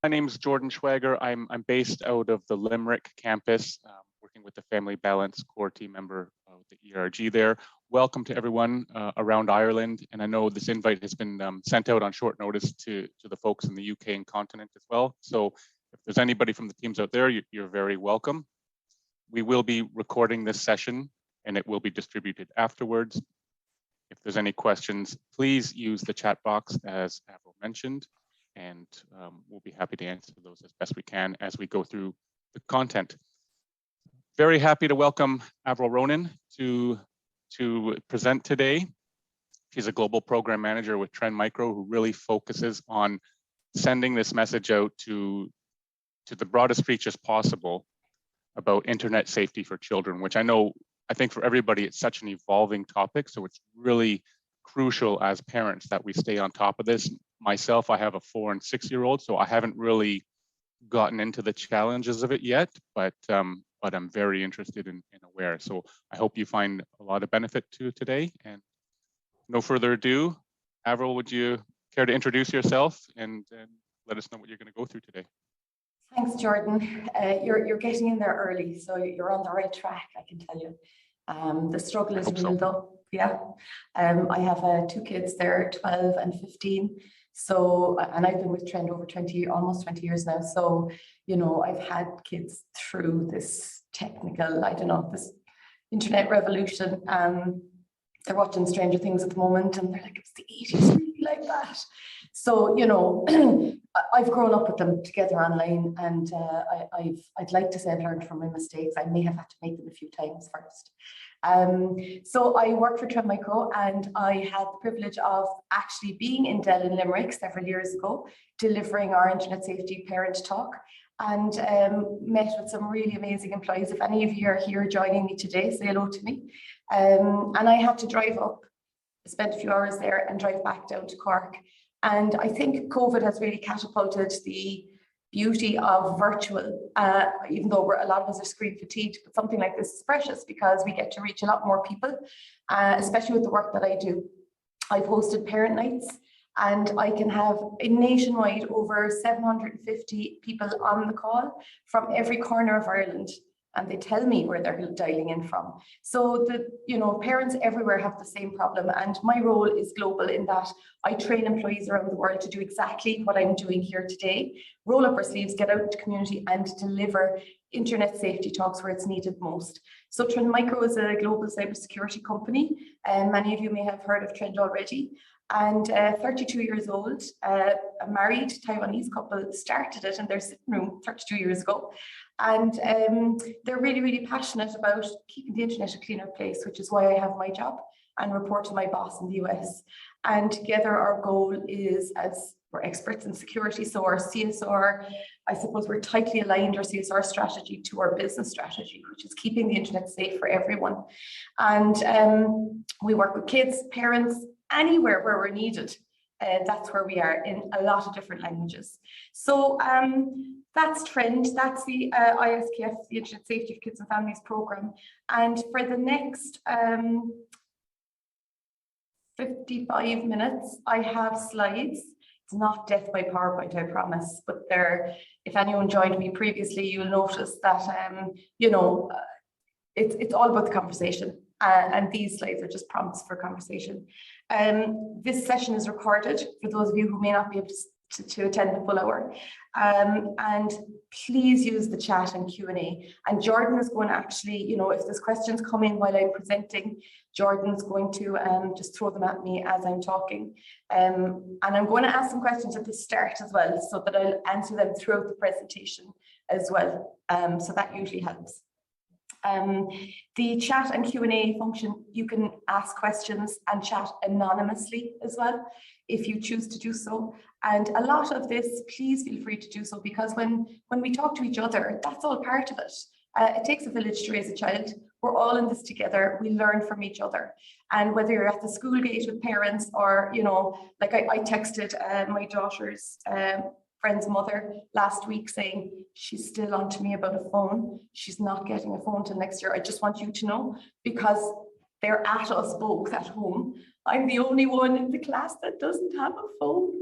My name is Jordan Schwager. I'm based out of the Limerick campus, working with the Family Balance core team member with the ERG there. Welcome to everyone around Ireland. And I know this invite has been sent out on short notice to the folks in the UK and continent as well. So if there's anybody from the teams out there, you're very welcome. We will be recording this session and it will be distributed afterwards. If there's any questions, please use the chat box as Avril mentioned, and we'll be happy to answer those as best we can as we go through the content. Very happy to welcome Avril Ronan to present today. She's a global program manager with Trend Micro who really focuses on sending this message out to the broadest reach as possible about internet safety for children, which I think for everybody, it's such an evolving topic. So it's really crucial as parents that we stay on top of this. Myself, I have a 4- and 6-year-old, so I haven't really gotten into the challenges of it yet, but I'm very interested and aware. So I hope you find a lot of benefit to today. And no further ado, Avril, would you care to introduce yourself and let us know what you're going to go through today? Thanks, Jordan. You're getting in there early, so you're on the right track, I can tell you. The struggle is real though. Yeah. I have 2 kids, they're 12 and 15. So, and I've been with Trend over almost 20 years now. So, you know, I've had kids through this technical, this internet revolution. They're watching Stranger Things at the moment and they're like, it's the 80s, really like that. So, you know, I've grown up with them together online, and I'd like to say I've learned from my mistakes. I may have had to make them a few times first. So I work for Trend Micro, and I had the privilege of actually being in DELL in Limerick several years ago, delivering our internet safety parent talk, and met with some really amazing employees. If any of you are here joining me today, say hello to me. And I had to drive up, spend a few hours there and drive back down to Cork. And I think COVID has really catapulted the beauty of virtual, even though a lot of us are screen fatigued, but something like this is precious because we get to reach a lot more people, especially with the work that I do. I've hosted parent nights, and I can have nationwide over 750 people on the call from every corner of Ireland, and they tell me where they're dialing in from. So parents everywhere have the same problem, and my role is global in that I train employees around the world to do exactly what I'm doing here today, roll up our sleeves, get out into community and deliver internet safety talks where it's needed most. So Trend Micro is a global cybersecurity company, and many of you may have heard of Trend already. And 32 years old, a married Taiwanese couple started it in their sitting room 32 years ago. And they're really, really passionate about keeping the internet a cleaner place, which is why I have my job and report to my boss in the US. And together our goal is, as we're experts in security, so our CSR, I suppose we're tightly aligned our CSR strategy to our business strategy, which is keeping the internet safe for everyone. And we work with kids, parents, anywhere where we're needed. That's where we are, in a lot of different languages. So that's Trend, that's the ISKF, the Internet Safety of Kids and Families program. And for the next 55 minutes, I have slides. It's not death by PowerPoint, I promise, but if anyone joined me previously, you'll notice that, it's all about the conversation. And these slides are just prompts for conversation. This session is recorded for those of you who may not be able to attend the full hour. And please use the chat and Q&A. And Jordan is going to actually, if there's questions come in while I'm presenting, Jordan's going to just throw them at me as I'm talking. And I'm going to ask some questions at the start as well, so that I'll answer them throughout the presentation as well. So that usually helps. The chat and Q&A function, you can ask questions and chat anonymously as well, if you choose to do so. And a lot of this, please feel free to do so, because when we talk to each other, that's all part of it. It takes a village to raise a child. We're all in this together. We learn from each other. And whether you're at the school gate with parents or, like I texted my daughter's friend's mother last week saying she's still on to me about a phone. She's not getting a phone till next year. I just want you to know, because they're at us both at home. I'm the only one in the class that doesn't have a phone.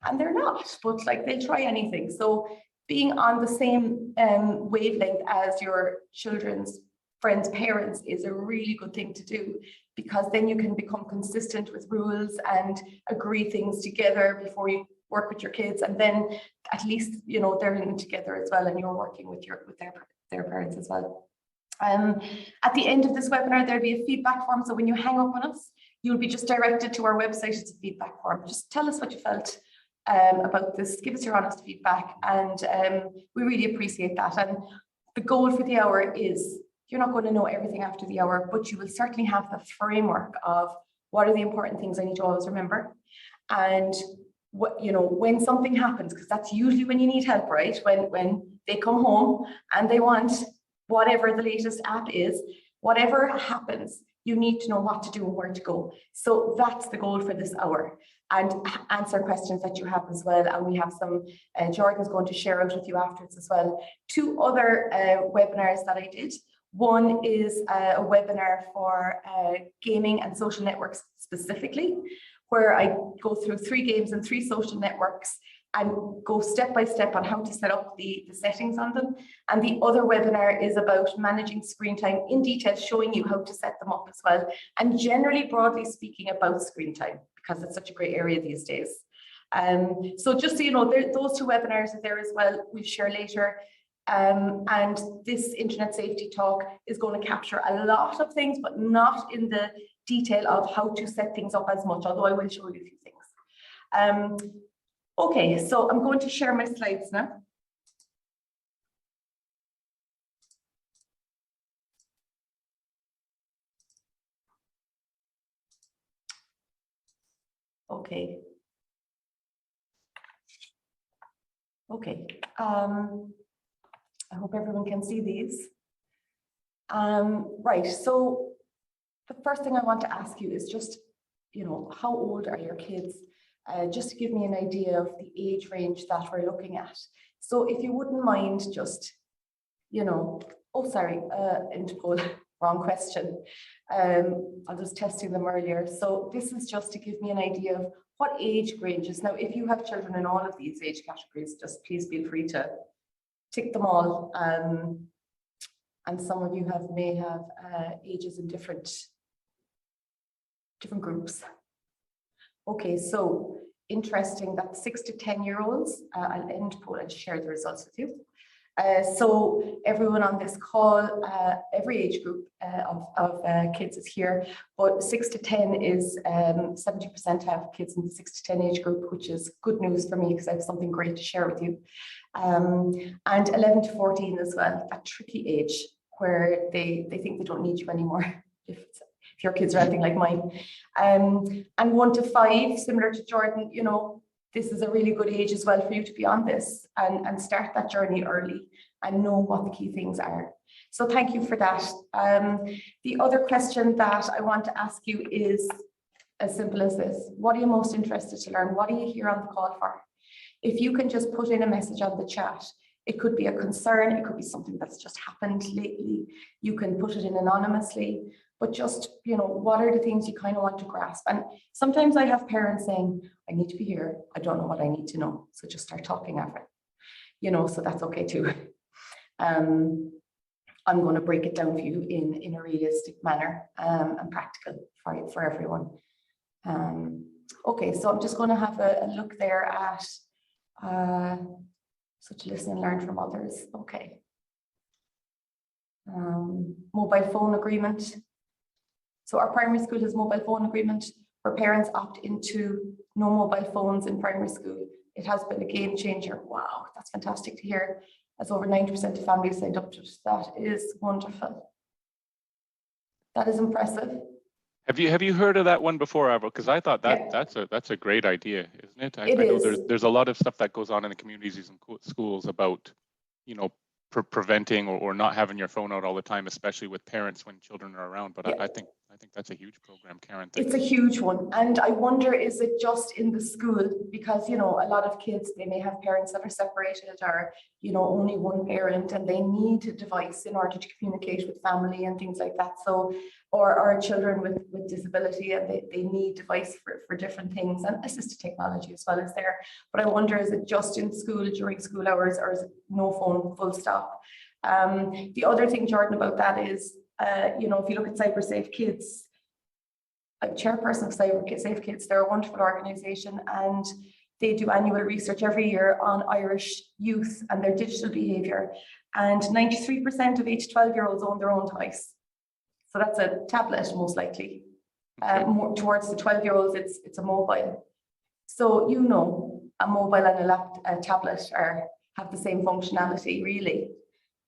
and they're not, but like they'll try anything. So being on the same wavelength as your children's friends' parents is a really good thing to do, because then you can become consistent with rules and agree things together before you work with your kids, and then at least they're in together as well, and you're working with their parents as well. At the end of this webinar, there'll be a feedback form, so when you hang up on us, you'll be just directed to our website. It's a feedback form. Just tell us what you felt about this. Give us your honest feedback, and we really appreciate that. And the goal for the hour is, you're not going to know everything after the hour, but you will certainly have the framework of what are the important things I need to always remember. And what, when something happens, because that's usually when you need help, right? When they come home and they want whatever the latest app is, whatever happens, you need to know what to do and where to go. So that's the goal for this hour, and answer questions that you have as well. And we have some, Jordan's going to share out with you afterwards as well. 2 other webinars that I did. One is a webinar for gaming and social networks specifically, where I go through 3 games and 3 social networks and go step by step on how to set up the settings on them. And the other webinar is about managing screen time in detail, showing you how to set them up as well. And generally, broadly speaking, about screen time, because it's such a great area these days. So just so you know, those 2 webinars are there as well. We'll share later. And this internet safety talk is going to capture a lot of things, but not in the detail of how to set things up as much, although I will show you a few things. Okay, so I'm going to share my slides now. Okay. I hope everyone can see these. Right, so the first thing I want to ask you is just, how old are your kids? Just to give me an idea of the age range that we're looking at. So if you wouldn't mind just, oh, sorry, Interpol, wrong question. I was testing them earlier. So this is just to give me an idea of what age ranges. Now, if you have children in all of these age categories, just please feel free to tick them all. And some of you may have ages in different groups. Okay, so interesting that 6 to 10-year-olds, I'll end poll and share the results with you. So everyone on this call, every age group of kids is here, but 6 to 10 is 70% have kids in the 6 to 10 age group, which is good news for me because I have something great to share with you. And 11 to 14 as well, that tricky age where they think they don't need you anymore. If your kids are anything like mine. And 1 to 5, similar to Jordan, this is a really good age as well for you to be on this and start that journey early and know what the key things are. So thank you for that. The other question that I want to ask you is as simple as this. What are you most interested to learn? What are you here on the call for? If you can just put in a message on the chat, it could be a concern, it could be something that's just happened lately. You can put it in anonymously, but just, what are the things you kind of want to grasp? And sometimes I have parents saying, I need to be here. I don't know what I need to know. So just start talking after it, so that's okay too. I'm going to break it down for you in a realistic manner and practical for everyone. Okay, so I'm just going to have a look there at so to listen and learn from others. Okay. Mobile phone agreement. So our primary school has mobile phone agreement where parents opt into no mobile phones in primary school. It has been a game changer. Wow, that's fantastic to hear. As over 90% of families signed up to it. That is wonderful. That is impressive. Have you heard of that one before, Avril? Because I thought that that's a great idea, isn't it? I know there's a lot of stuff that goes on in the communities and schools about, preventing or not having your phone out all the time, especially with parents when children are around. But I think I think that's a huge program, Karen. It's a huge one. And I wonder, is it just in the school? Because, you know, a lot of kids, they may have parents that are separated or, you know, only one parent, and they need a device in order to communicate with family and things like that. So, or children with disability, and they need device for different things, and assistive technology as well is there. But I wonder, is it just in school during school hours, or is it no phone, full stop? The other thing, Jordan, about that is, you know, if you look at Cyber Safe Kids, I'm chairperson of Cyber Safe Kids. They're a wonderful organisation, and they do annual research every year on Irish youth and their digital behaviour. And 93% of 8 to 12-year-olds own their own device. So that's a tablet, most likely. Okay. More towards the 12-year-olds, it's a mobile. So, you know, a mobile and a tablet have the same functionality, really.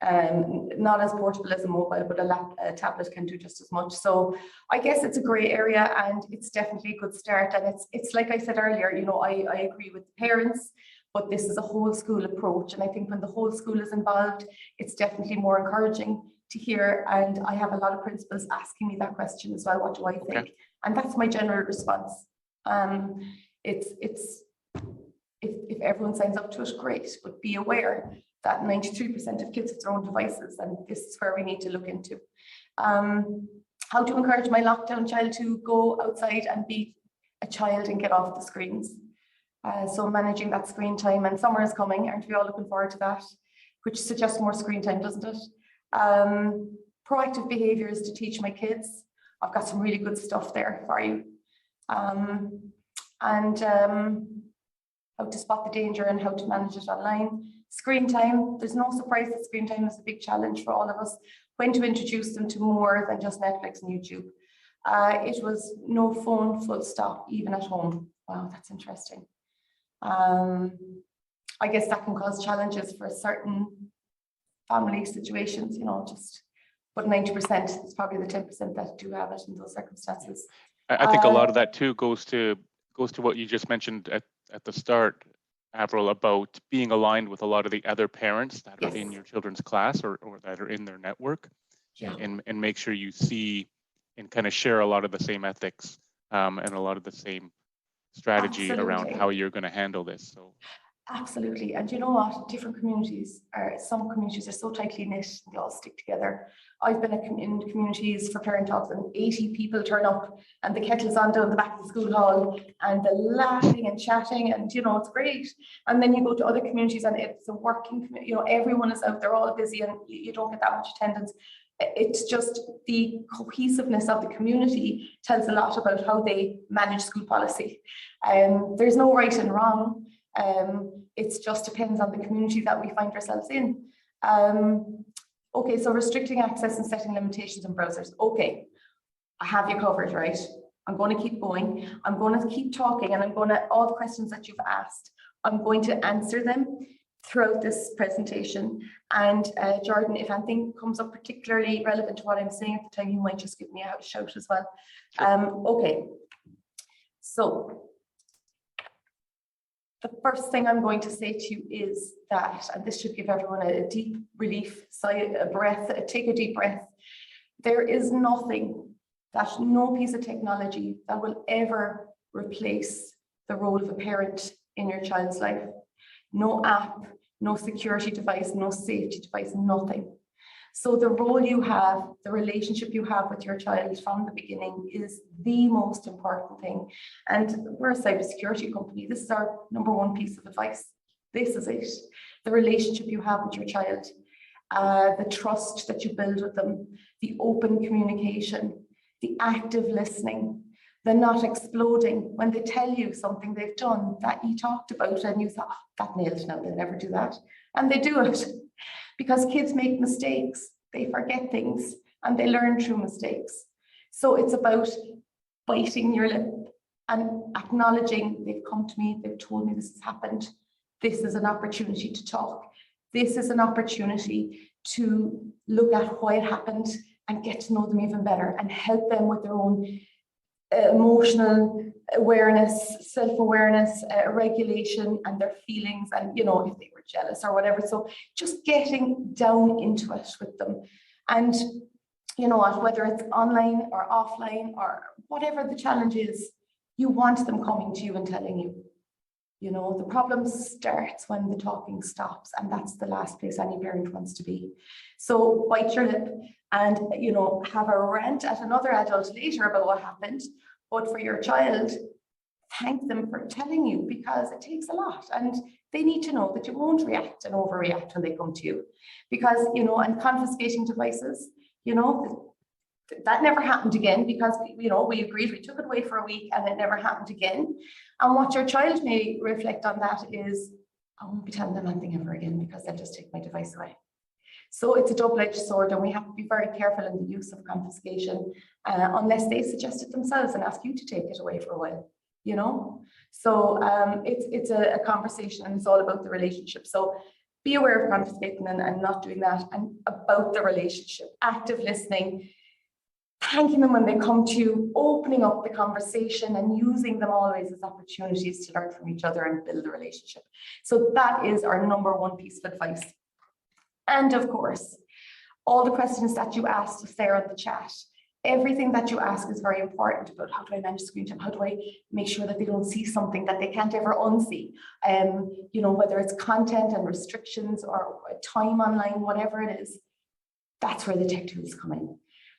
Not as portable as a mobile, but a tablet can do just as much. So I guess it's a grey area, and it's definitely a good start. And it's like I said earlier, you know, I agree with the parents, but this is a whole school approach. And I think when the whole school is involved, it's definitely more encouraging to hear. And I have a lot of principals asking me that question as well. What do I think? Okay. And that's my general response. If everyone signs up to it, great, but be aware that 93% of kids have their own devices, and this is where we need to look into. How to encourage my lockdown child to go outside and be a child and get off the screens. So managing that screen time, and summer is coming, aren't we all looking forward to that? Which suggests more screen time, doesn't it? Proactive behaviours to teach my kids. I've got some really good stuff there for you. How to spot the danger and how to manage it online. Screen time, there's no surprise that screen time is a big challenge for all of us. When to introduce them to more than just Netflix and YouTube. It was no phone, full stop, even at home. Wow, that's interesting. I guess that can cause challenges for certain family situations, you know, but 90% is probably the 10% that do have it in those circumstances. I think a lot of that too goes to what you just mentioned at the start, Avril, about being aligned with a lot of the other parents that are in your children's class or that are in their network, and make sure you see and kind of share a lot of the same ethics and a lot of the same strategy around how you're going to handle this. So absolutely. And you know what, some communities are so tightly knit, they all stick together. I've been in communities for parent talks, and 80 people turn up, and the kettle's on down the back of the school hall, and the laughing and chatting, and you know, it's great. And then you go to other communities, and it's a working community, you know, everyone is out, they're all busy, and you don't get that much attendance. It's just the cohesiveness of the community tells a lot about how they manage school policy. There's no right and wrong. It just depends on the community that we find ourselves in. Okay, so restricting access and setting limitations on browsers. Okay, I have you covered, right? I'm going to keep going. I'm going to keep talking, and all the questions that you've asked, I'm going to answer them throughout this presentation. And Jordan, if anything comes up particularly relevant to what I'm saying at the time, you might just give me a shout as well. Okay, so the first thing I'm going to say to you is that, and this should give everyone a deep relief, take a deep breath. There is nothing, no piece of technology that will ever replace the role of a parent in your child's life. No app, no security device, no safety device, nothing. So the role you have, the relationship you have with your child from the beginning is the most important thing. And we're a cybersecurity company. This is our number one piece of advice. This is it. The relationship you have with your child, the trust that you build with them, the open communication, the active listening, the not exploding when they tell you something they've done that you talked about and you thought, oh, that nailed, now they'll never do that. And they do it. Because kids make mistakes, they forget things, and they learn through mistakes. So it's about biting your lip and acknowledging they've come to me, they've told me this has happened. This is an opportunity to talk. This is an opportunity to look at why it happened and get to know them even better and help them with their own emotional awareness, self-awareness, regulation, and their feelings, and you know, if they were jealous or whatever. So just getting down into it with them. And you know what, whether it's online or offline or whatever the challenge is, you want them coming to you and telling you. You know, the problem starts when the talking stops, and that's the last place any parent wants to be. So bite your lip and, you know, have a rant at another adult later about what happened. But for your child, thank them for telling you, because it takes a lot, and they need to know that you won't react and overreact when they come to you. Because, you know, and confiscating devices, you know, that never happened again, because, you know, we agreed, we took it away for a week and it never happened again. And what your child may reflect on that is, I won't be telling them anything ever again because they'll just take my device away. So it's a double-edged sword, and we have to be very careful in the use of confiscation, unless they suggest it themselves and ask you to take it away for a while, you know. So it's a conversation, and it's all about the relationship. So be aware of confiscating and not doing that, and about the relationship, active listening, thanking them when they come to you, opening up the conversation and using them always as opportunities to learn from each other and build a relationship. So that is our number one piece of advice. And of course, all the questions that you asked us there in the chat, everything that you ask is very important about how do I manage screen time? How do I make sure that they don't see something that they can't ever unsee? You know, whether it's content and restrictions or time online, whatever it is, that's where the tech tools come in.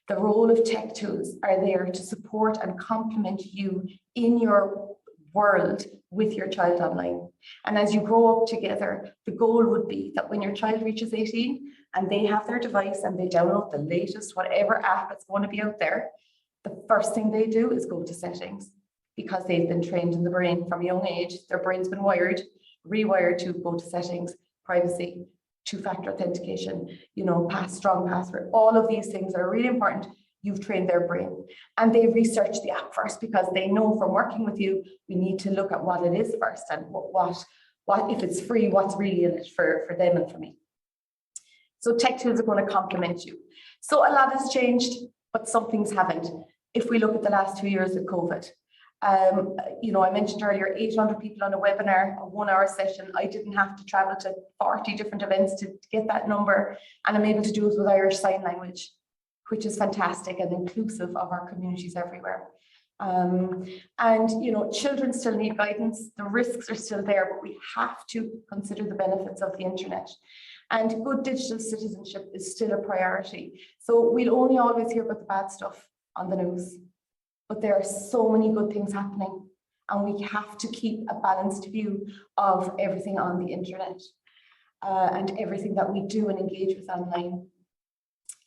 The role of tech tools are there to support and complement you in your world with your child online. And as you grow up together, the goal would be that when your child reaches 18 and they have their device and they download the latest whatever app that's going to be out there, the first thing they do is go to settings, because they've been trained in the brain from a young age. Their brain's been rewired to go to settings, privacy, two-factor authentication, you know, strong password, all of these things that are really important. You've trained their brain, and they research the app first, because they know from working with you, we need to look at what it is first, and what if it's free, what's really in it for them and for me. So tech tools are going to complement you. So a lot has changed, but some things haven't. If we look at the last 2 years of COVID, you know, I mentioned earlier, 800 people on a webinar, a 1-hour session. I didn't have to travel to 40 different events to get that number, and I'm able to do it with Irish Sign Language, which is fantastic and inclusive of our communities everywhere. And, you know, children still need guidance. The risks are still there, but we have to consider the benefits of the internet. And good digital citizenship is still a priority. So we'll only always hear about the bad stuff on the news, but there are so many good things happening, and we have to keep a balanced view of everything on the internet and everything that we do and engage with online.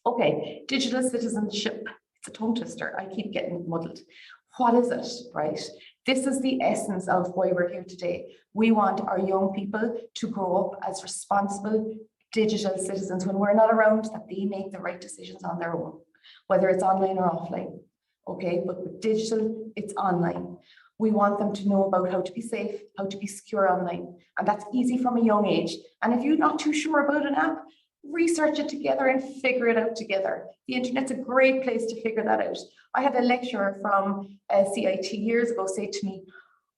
Okay, digital citizenship, it's a tongue twister. I keep getting muddled. What is it, right? This is the essence of why we're here today. We want our young people to grow up as responsible digital citizens. When we're not around, that they make the right decisions on their own, whether it's online or offline. Okay, but with digital, it's online. We want them to know about how to be safe, how to be secure online. And that's easy from a young age. And if you're not too sure about an app, research it together and figure it out together. The internet's a great place to figure that out. I had a lecturer from CIT years ago say to me,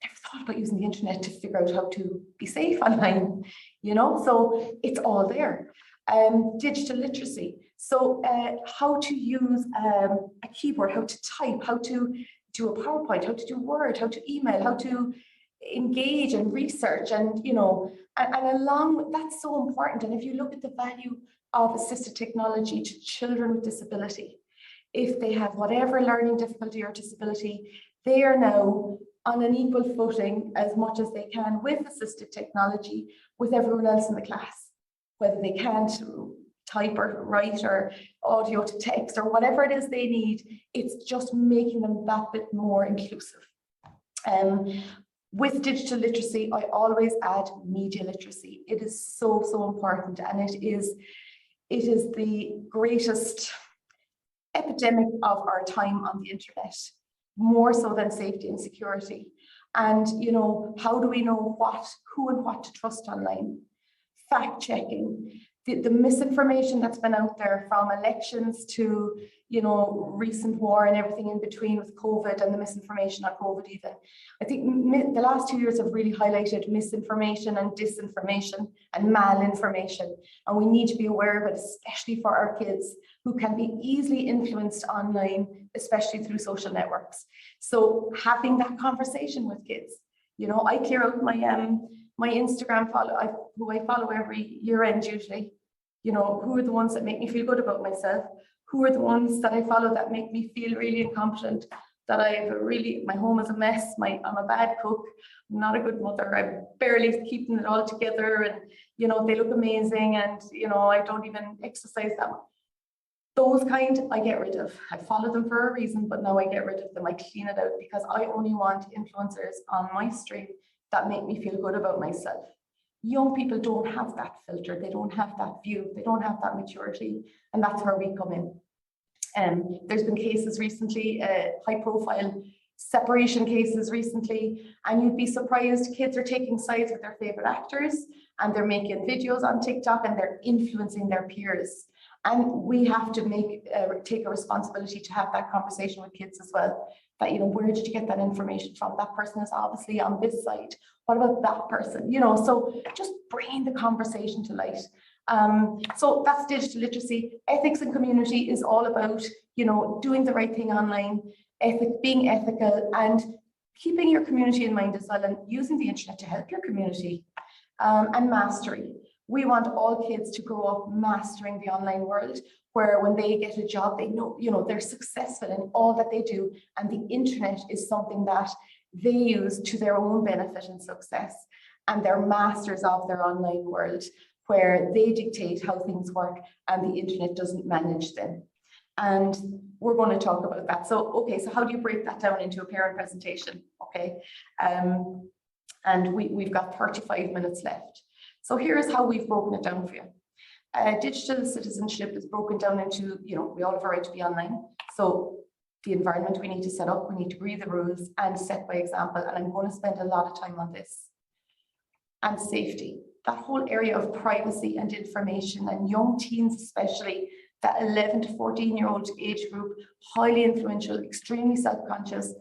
never thought about using the internet to figure out how to be safe online, you know, so it's all there. Digital literacy. So how to use a keyboard, how to type, how to do a PowerPoint, how to do Word, how to email, how to engage and research, and, you know, and along with that's so important. And if you look at the value of assistive technology to children with disability, if they have whatever learning difficulty or disability, they are now on an equal footing as much as they can with assistive technology with everyone else in the class, whether they can't type or write or audio to text or whatever it is they need. It's just making them that bit more inclusive. With digital literacy, I always add media literacy. It is so, so important, and it is the greatest epidemic of our time on the internet, more so than safety and security. And, you know, how do we know who and what to trust online? Fact checking, the misinformation that's been out there, from elections to, you know, recent war and everything in between with COVID, and the misinformation on COVID even. I think the last 2 years have really highlighted misinformation and disinformation and malinformation. And we need to be aware of it, especially for our kids who can be easily influenced online, especially through social networks. So having that conversation with kids, you know, I clear out my Instagram who I follow every year end usually. You know, who are the ones that make me feel good about myself? Who are the ones that I follow that make me feel really incompetent? That my home is a mess. I'm a bad cook. I'm not a good mother. I'm barely keeping it all together. And, you know, they look amazing. And, you know, I don't even exercise that much. Those kind I get rid of. I follow them for a reason, but now I get rid of them. I clean it out because I only want influencers on my stream that make me feel good about myself. Young people don't have that filter. They don't have that view. They don't have that maturity. And that's where we come in. There's been cases recently, high profile separation cases recently, and you'd be surprised kids are taking sides with their favorite actors, and they're making videos on TikTok, and they're influencing their peers. And we have to take a responsibility to have that conversation with kids as well. That, you know, where did you get that information from? That person is obviously on this side. What about that person? You know, so just bringing the conversation to light. So that's digital literacy. Ethics and community is all about, you know, doing the right thing online, being ethical, and keeping your community in mind as well, and using the internet to help your community. And mastery. We want all kids to grow up mastering the online world, where when they get a job, they know, you know, they're successful in all that they do. And the internet is something that they use to their own benefit and success. And they're masters of their online world, where they dictate how things work and the internet doesn't manage them. And we're going to talk about that. So, okay, so how do you break that down into a parent presentation? Okay. And we've got 35 minutes left. So here's how we've broken it down for you. Digital citizenship is broken down into, you know, we all have a right to be online. So the environment we need to set up, we need to breathe the rules and set by example. And I'm going to spend a lot of time on this. And safety, that whole area of privacy and information, and young teens especially, that 11 to 14-year-old age group, highly influential, extremely self-conscious.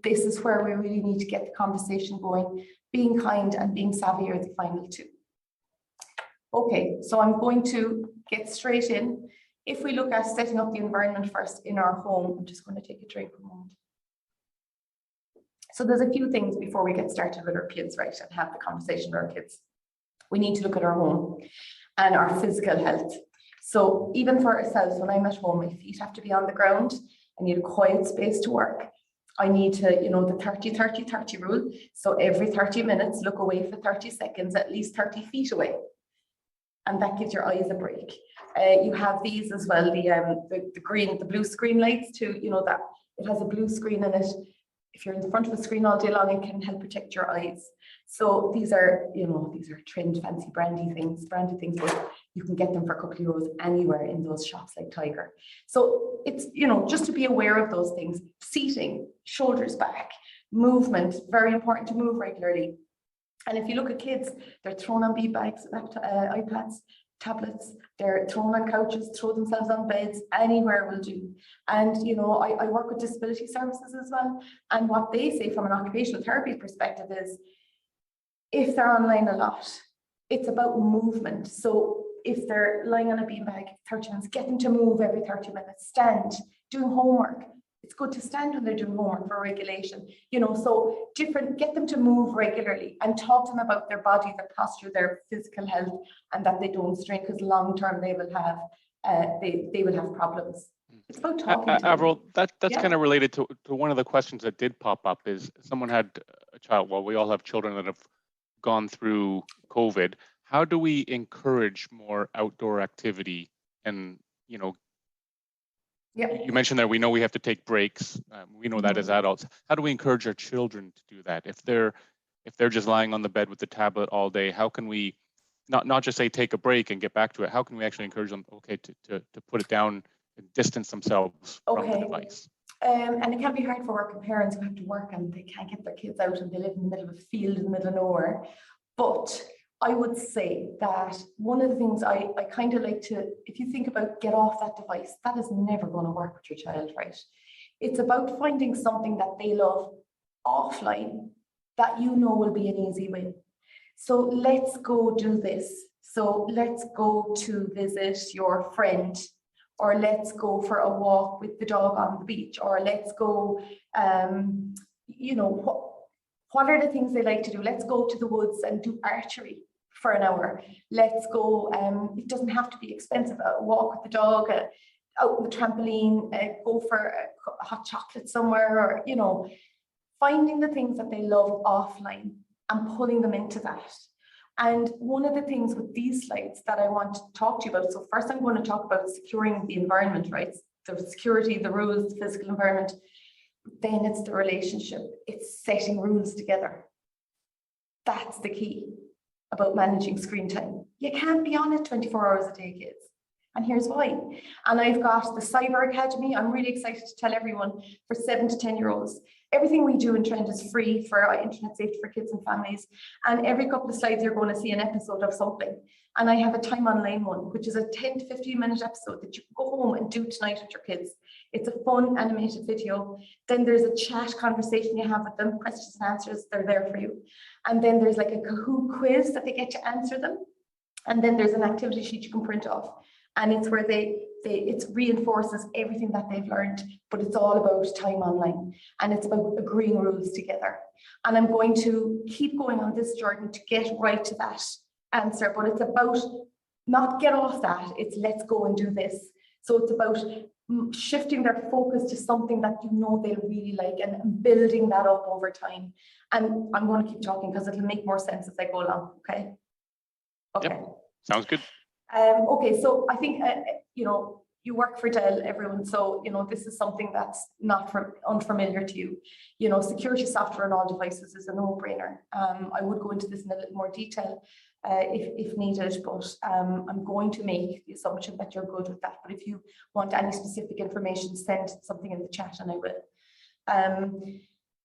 This is where we really need to get the conversation going. Being kind and being savvy are the final two. Okay, so I'm going to get straight in. If we look at setting up the environment first in our home, I'm just going to take a drink for a moment. So there's a few things before we get started with our kids, right, and have the conversation with our kids. We need to look at our home and our physical health. So even for ourselves, when I'm at home, my feet have to be on the ground. I need a quiet space to work. I need to, you know, the 30-30-30 rule. So every 30 minutes, look away for 30 seconds, at least 30 feet away. And that gives your eyes a break. You have these as well, the blue screen lights too, you know, that it has a blue screen in it. If you're in the front of the screen all day long, it can help protect your eyes. So these are, you know, these are trend fancy brandy things, but you can get them for a couple of euros anywhere in those shops like Tiger. So it's, you know, just to be aware of those things. Seating, shoulders back, movement, very important to move regularly. And if you look at kids, they're thrown on beanbags, iPads, tablets, they're thrown on couches, throw themselves on beds, anywhere will do. And, you know, I work with disability services as well. And what they say from an occupational therapy perspective is, if they're online a lot, it's about movement. So if they're lying on a beanbag 30 minutes, get them to move every 30 minutes, stand, doing homework. It's good to stand when they're doing homework for regulation, you know, so get them to move regularly and talk to them about their body, their posture, their physical health, and that they don't strain, because long term they will have problems. It's about talking to Avril, that's yeah. kind of related to one of the questions that did pop up. Is someone had a child, well, we all have children that have gone through COVID. How do we encourage more outdoor activity? And, you know, you mentioned that we know we have to take breaks. We know that as adults. How do we encourage our children to do that? If they're just lying on the bed with the tablet all day, how can we not just say take a break and get back to it? How can we actually encourage them, okay, to put it down and distance themselves from the device? And it can be hard for working parents who have to work and they can't get their kids out and they live in the middle of a field in the middle of nowhere. But I would say that one of the things I kind of like to, if you think about get off that device, that is never going to work with your child, right? It's about finding something that they love offline that you know will be an easy win. So let's go do this. So let's go to visit your friend, or let's go for a walk with the dog on the beach, or let's go, you know, what are the things they like to do? Let's go to the woods and do archery for an hour. Let's go, it doesn't have to be expensive, a walk with the dog, out on the trampoline, go for a hot chocolate somewhere, or, you know, finding the things that they love offline and pulling them into that. And one of the things with these slides that I want to talk to you about, so first I'm going to talk about securing the environment, right? The security, the rules, the physical environment. Then it's the relationship. It's setting rules together. That's the key about managing screen time. You can't be on it 24 hours a day, kids. And here's why. And I've got the Cyber Academy. I'm really excited to tell everyone for 7 to 10-year-olds. Everything we do in Trend is free for internet safety for kids and families. And every couple of slides, you're going to see an episode of something. And I have a time online one, which is a 10 to 15-minute episode that you can go home and do tonight with your kids. It's a fun animated video. Then there's a chat conversation you have with them, questions and answers, they're there for you. And then there's like a Kahoot quiz that they get to answer them. And then there's an activity sheet you can print off. And it's where it reinforces everything that they've learned, but it's all about time online, and it's about agreeing rules together. And I'm going to keep going on this, Jordan, to get right to that answer, but it's about not get off that, it's let's go and do this. So it's about shifting their focus to something that you know they'll really like and building that up over time. And I'm going to keep talking because it'll make more sense as I go along, okay? Okay. Yep. Sounds good. Okay, so I think, you know, you work for DELL, everyone, so, you know, this is something that's not unfamiliar to you. You know, security software on all devices is a no-brainer. I would go into this in a little more detail if needed, but I'm going to make the assumption that you're good with that. But if you want any specific information, send something in the chat and I will.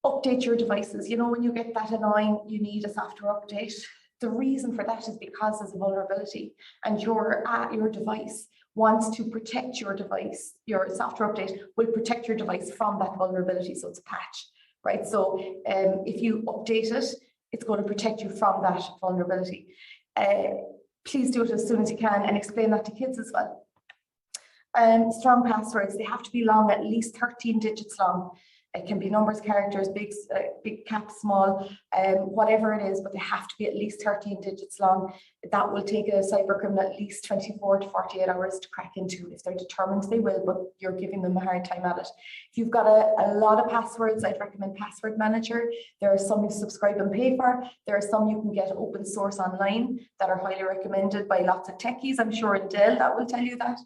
Update your devices. You know, when you get that annoying, you need a software update. The reason for that is because there's a vulnerability and your device wants to protect your device. Your software update will protect your device from that vulnerability. So it's a patch, right? So if you update it, it's going to protect you from that vulnerability. Please do it as soon as you can and explain that to kids as well. Strong passwords, they have to be long, at least 13 digits long. It can be numbers, characters, big caps, small, whatever it is, but they have to be at least 13 digits long. That will take a cyber criminal at least 24 to 48 hours to crack into. If they're determined, they will, but you're giving them a hard time at it. If you've got a lot of passwords, I'd recommend Password Manager. There are some you subscribe and pay for. There are some you can get open source online that are highly recommended by lots of techies. I'm sure in DELL that will tell you that.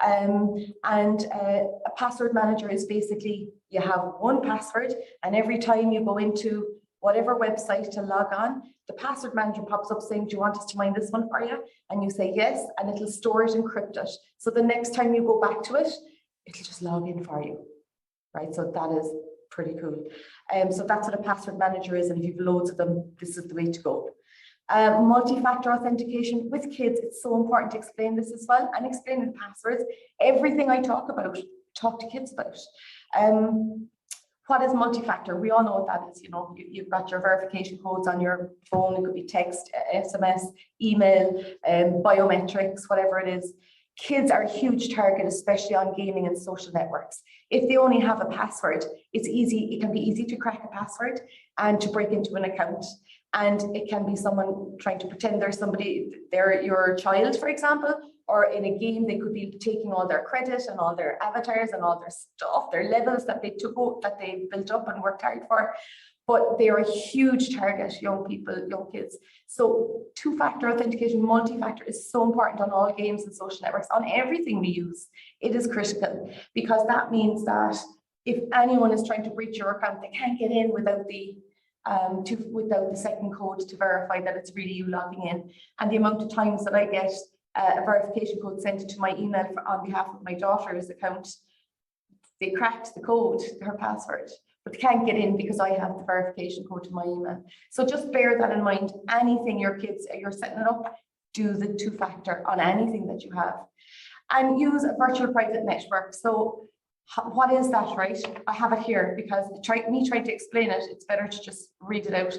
A password manager is basically you have one password, and every time you go into whatever website to log on, the password manager pops up saying, do you want us to mine this one for you? And you say yes, and it'll store it, encrypt it. So the next time you go back to it, it'll just log in for you, right? So that is pretty cool. So that's what a password manager is, and if you've loads of them, this is the way to go. Multi-factor authentication with kids, it's so important to explain this as well, and explain the passwords. Everything I talk about, talk to kids about. What is multi-factor? We all know what that is. You know, you've got your verification codes on your phone. It could be text, SMS, email, biometrics, whatever it is. Kids are a huge target, especially on gaming and social networks. If they only have a password, it's easy. It can be easy to crack a password and to break into an account. And it can be someone trying to pretend they're your child, for example, or in a game, they could be taking all their credit and all their avatars and all their stuff, their levels that they built up and worked hard for. But they're a huge target, young people, young kids. So two-factor authentication, multi-factor is so important on all games and social networks, on everything we use. It is critical because that means that if anyone is trying to breach your account, they can't get in without the second code to verify that it's really you logging in. And the amount of times that I get a verification code sent to my email on behalf of my daughter's account, they cracked the code, her password, but they can't get in because I have the verification code to my email. So just bear that in mind. Anything you're setting it up, do the two-factor on anything that you have. And use a virtual private network. So what is that, right? I have it here because trying to explain it, it's better to just read it out.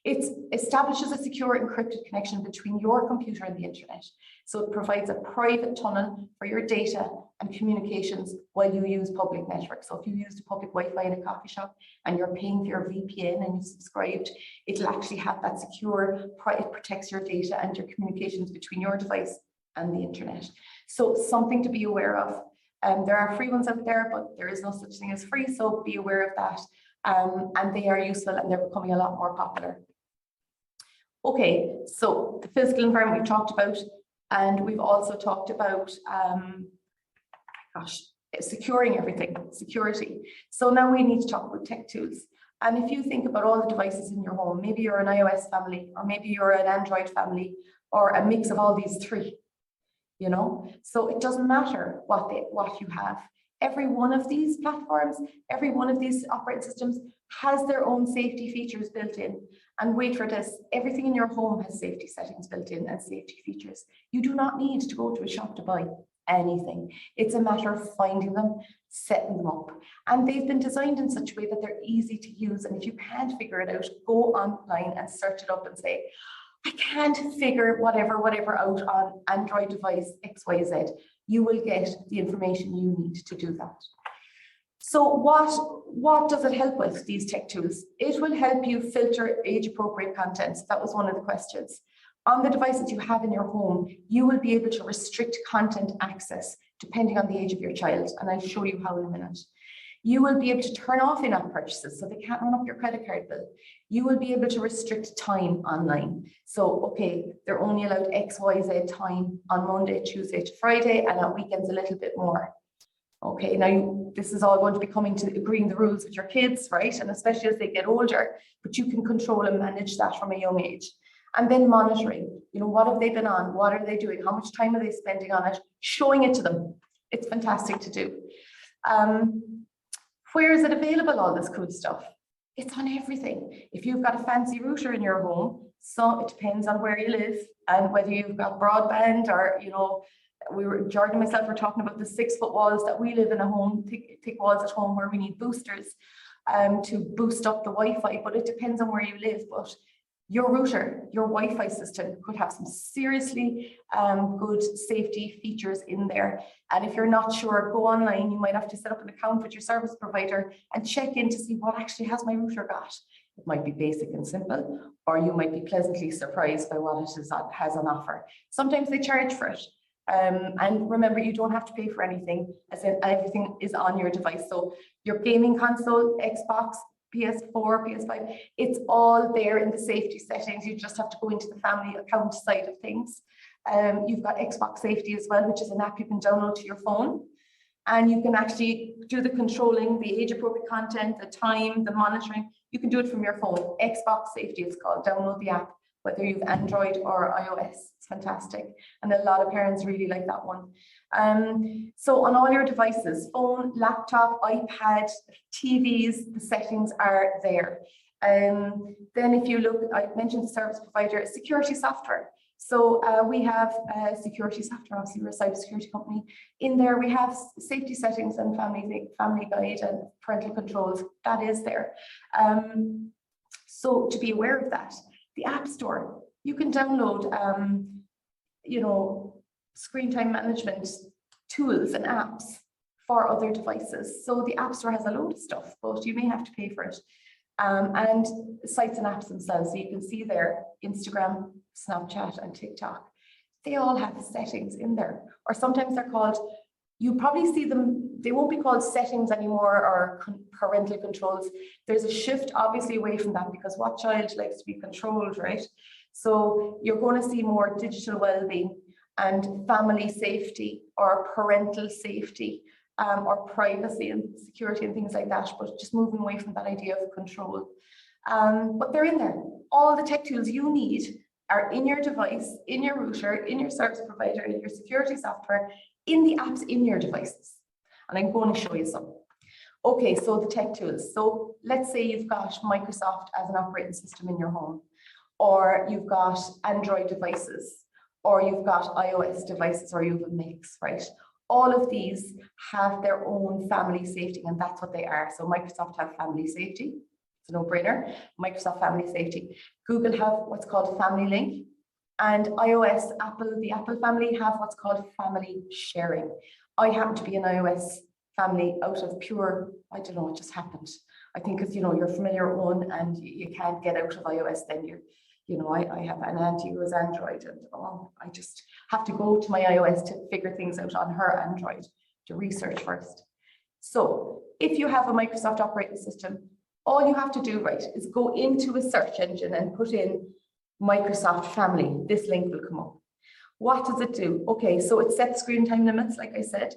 It establishes a secure encrypted connection between your computer and the internet. So it provides a private tunnel for your data and communications while you use public networks. So if you used a public Wi-Fi in a coffee shop and you're paying for your VPN and you subscribed, it'll actually have that secure, it protects your data and your communications between your device and the internet. So something to be aware of. There are free ones out there, but there is no such thing as free, so be aware of that. And they are useful and they're becoming a lot more popular. Okay, so the physical environment we've talked about, and we've also talked about, securing everything, security. So now we need to talk about tech tools. And if you think about all the devices in your home, maybe you're an iOS family, or maybe you're an Android family, or a mix of all these three, you know? So it doesn't matter what you have. Every one of these platforms, every one of these operating systems has their own safety features built in. And wait for this, everything in your home has safety settings built in and safety features. You do not need to go to a shop to buy anything. It's a matter of finding them, setting them up. And they've been designed in such a way that they're easy to use. And if you can't figure it out, go online and search it up and say, I can't figure whatever out on Android device XYZ. You will get the information you need to do that. So what does it help with, these tech tools? It will help you filter age-appropriate content. That was one of the questions. On the devices you have in your home, you will be able to restrict content access depending on the age of your child. And I'll show you how in a minute. You will be able to turn off in-app purchases so they can't run up your credit card bill. You will be able to restrict time online. So, okay, they're only allowed XYZ time on Monday, Tuesday to Friday, and on weekends a little bit more. Okay, now this is all going to be coming to agreeing the rules with your kids, right? And especially as they get older, but you can control and manage that from a young age. And then monitoring, you know, what have they been on? What are they doing? How much time are they spending on it? Showing it to them. It's fantastic to do. Where is it available, all this cool stuff? It's on everything. If you've got a fancy router in your home, so it depends on where you live and whether you've got broadband or, you know, Jordan and myself were talking about the 6-foot walls that we live in a home, thick walls at home where we need boosters to boost up the Wi-Fi, but it depends on where you live. But your router, your Wi-Fi system could have some seriously good safety features in there. And if you're not sure, go online. You might have to set up an account with your service provider and check in to see what actually has my router got. It might be basic and simple, or you might be pleasantly surprised by what it has on offer. Sometimes they charge for it. And remember, you don't have to pay for anything, as in everything is on your device. So your gaming console, Xbox, PS4, PS5, it's all there in the safety settings. You just have to go into the family account side of things. You've got Xbox Safety as well, which is an app you can download to your phone. And you can actually do the controlling, the age-appropriate content, the time, the monitoring. You can do it from your phone. Xbox Safety is called. Download the app, whether you've Android or iOS. It's fantastic. And a lot of parents really like that one. So on all your devices, phone, laptop, iPad, TVs, the settings are there. Then if you look, I mentioned the service provider, security software. So we have security software, obviously we're a cybersecurity company. In there we have safety settings and family guide and parental controls. That is there. So to be aware of that. The App Store, you can download, you know, screen time management tools and apps for other devices. So the App Store has a load of stuff, but you may have to pay for it. And sites and apps themselves, so you can see there, Instagram, Snapchat, and TikTok, they all have settings in there. Or sometimes they're called, you probably see them, they won't be called settings anymore or parental controls. There's a shift obviously away from that because what child likes to be controlled, right? So you're going to see more digital well-being and family safety or parental safety or privacy and security and things like that, but just moving away from that idea of control. But they're in there. All the tech tools you need are in your device, in your router, in your service provider, in your security software, in the apps in your devices. And I'm going to show you some. Okay, so the tech tools. So let's say you've got Microsoft as an operating system in your home, or you've got Android devices, or you've got iOS devices, or you have a mix, right? All of these have their own family safety, and that's what they are. So Microsoft have family safety. It's a no-brainer. Microsoft family safety. Google have what's called Family Link, and iOS, the Apple family have what's called family sharing. I happen to be an iOS family out of pure, I don't know, what just happened. I think because, you're familiar with one and you can't get out of iOS, then I have an auntie who is Android, and I just have to go to my iOS to figure things out on her Android, to research first. So if you have a Microsoft operating system, all you have to do, right, is go into a search engine and put in Microsoft Family. This link will come up. What does it do? Okay, so it sets screen time limits, like I said.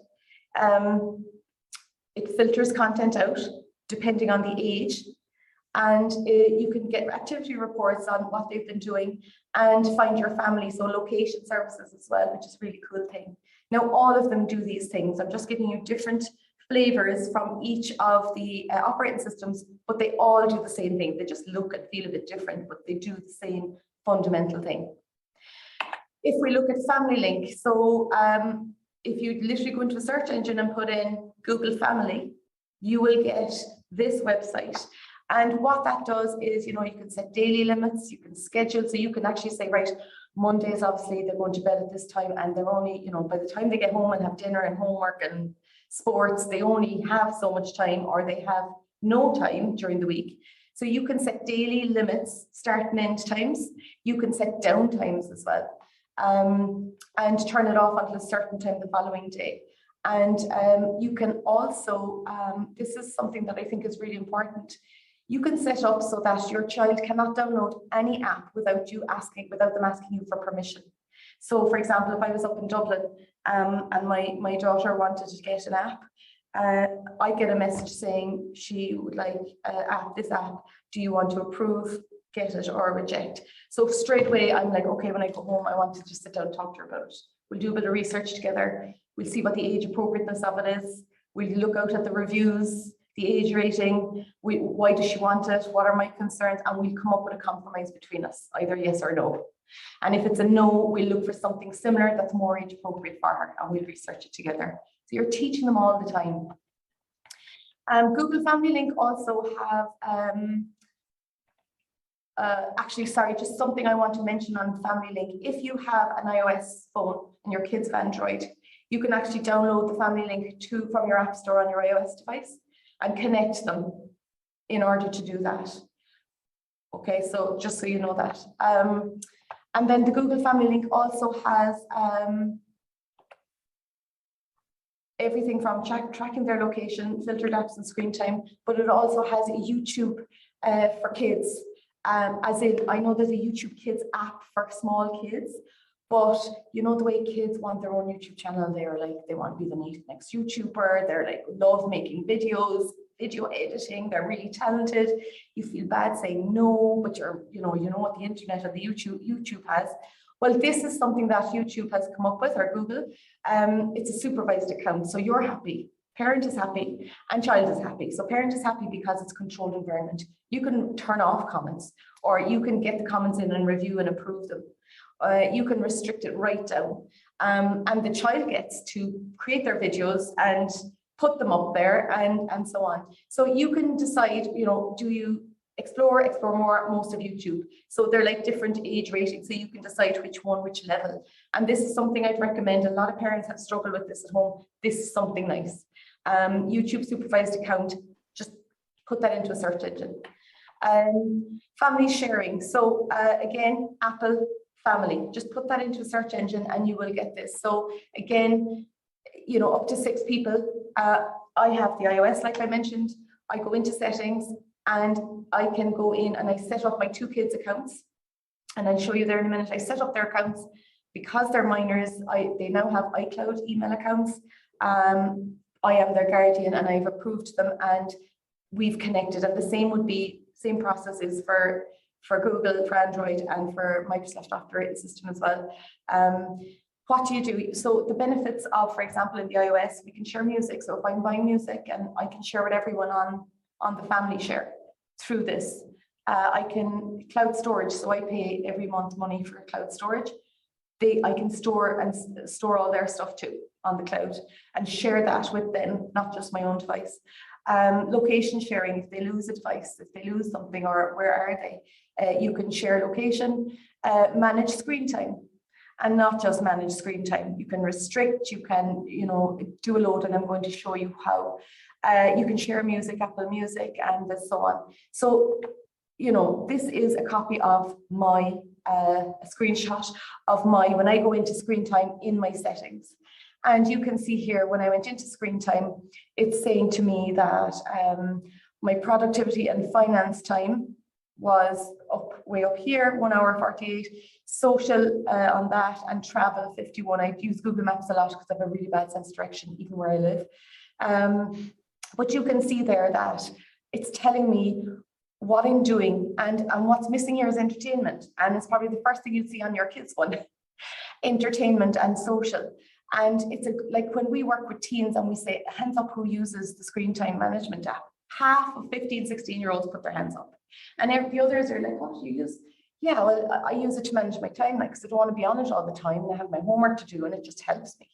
It filters content out depending on the age, and you can get activity reports on what they've been doing and find your family, so location services as well, which is a really cool thing. Now, all of them do these things. I'm just giving you different flavors from each of the operating systems, but they all do the same thing. They just look and feel a bit different, but they do the same fundamental thing. If we look at Family Link, so if you literally go into a search engine and put in Google Family, you will get this website. And what that does is, you can set daily limits, you can schedule, so you can actually say, right, Mondays, obviously, they're going to bed at this time, and they're only, by the time they get home and have dinner and homework and sports, they only have so much time, or they have no time during the week. So you can set daily limits, start and end times. You can set down times as well, and turn it off until a certain time the following day. And you can also, this is something that I think is really important, you can set up so that your child cannot download any app without them asking you for permission. So for example, if I was up in Dublin and my daughter wanted to get an app, I get a message saying she would like this app. Do you want to approve, get it, or reject? So straight away, I'm like, okay, when I go home, I want to just sit down and talk to her about it. We'll do a bit of research together. We'll see what the age appropriateness of it is. We'll look out at the reviews, the age rating, why does she want it, what are my concerns, and we'll come up with a compromise between us, either yes or no. And if it's a no, we'll look for something similar that's more age appropriate for her, and we'll research it together. So you're teaching them all the time. Google Family Link also have, actually, sorry, just something I want to mention on Family Link. If you have an iOS phone and your kids have Android, you can actually download the Family Link from your App Store on your iOS device and connect them in order to do that. Okay, so just so you know that. And then the Google Family Link also has everything from tracking their location, filtered apps and screen time, but it also has a YouTube for kids. As in, I know there's a YouTube Kids app for small kids, but the way kids want their own YouTube channel, they're like, they want to be the next YouTuber. They're like, love making videos, video editing. They're really talented. You feel bad saying no, but you know what the internet and the YouTube has. Well, this is something that YouTube has come up with, or Google. It's a supervised account, so you're happy. Parent is happy and child is happy. So parent is happy because it's controlled environment. You can turn off comments, or you can get the comments in and review and approve them. You can restrict it right down. And the child gets to create their videos and put them up there and so on. So you can decide, do you explore more, most of YouTube. So they're like different age ratings. So you can decide which level. And this is something I'd recommend. A lot of parents have struggled with this at home. This is something nice. YouTube supervised account, just put that into a search engine. Family sharing. So again, Apple Family, just put that into a search engine and you will get this. So again, up to 6 people. I have the iOS, like I mentioned. I go into settings and I can go in and I set up my 2 kids' accounts, and I'll show you there in a minute. I set up their accounts because they're minors. They now have iCloud email accounts. I am their guardian and I've approved them and we've connected. And the same processes for Google, for Android, and for Microsoft operating system as well. what do you do? So the benefits of, for example, in the iOS, we can share music. So if I'm buying music and I can share with everyone on the family share through this. I can cloud storage. So I pay every month money for cloud storage. I can store all their stuff too on the cloud and share that with them, not just my own device. Location sharing, if they lose a device, if they lose something, or where are they, you can share location. Manage screen time, and not just manage screen time. You can restrict, you can, do a load, and I'm going to show you how. You can share music, Apple Music, and so on. So, this is a copy of my, a screenshot of when I go into screen time in my settings. And you can see here, when I went into screen time, it's saying to me that my productivity and finance time was way up here, 1 hour 48, social on that, and travel 51. I use Google Maps a lot because I have a really bad sense of direction, even where I live. But you can see there that it's telling me what I'm doing, and what's missing here is entertainment. And it's probably the first thing you'd see on your kids' one, entertainment and social. And it's like when we work with teens and we say, hands up who uses the screen time management app, half of 15, 16-year-olds put their hands up. And the others are like, what do you use? Yeah, well, I use it to manage my time, because I don't want to be on it all the time. And I have my homework to do, and it just helps me.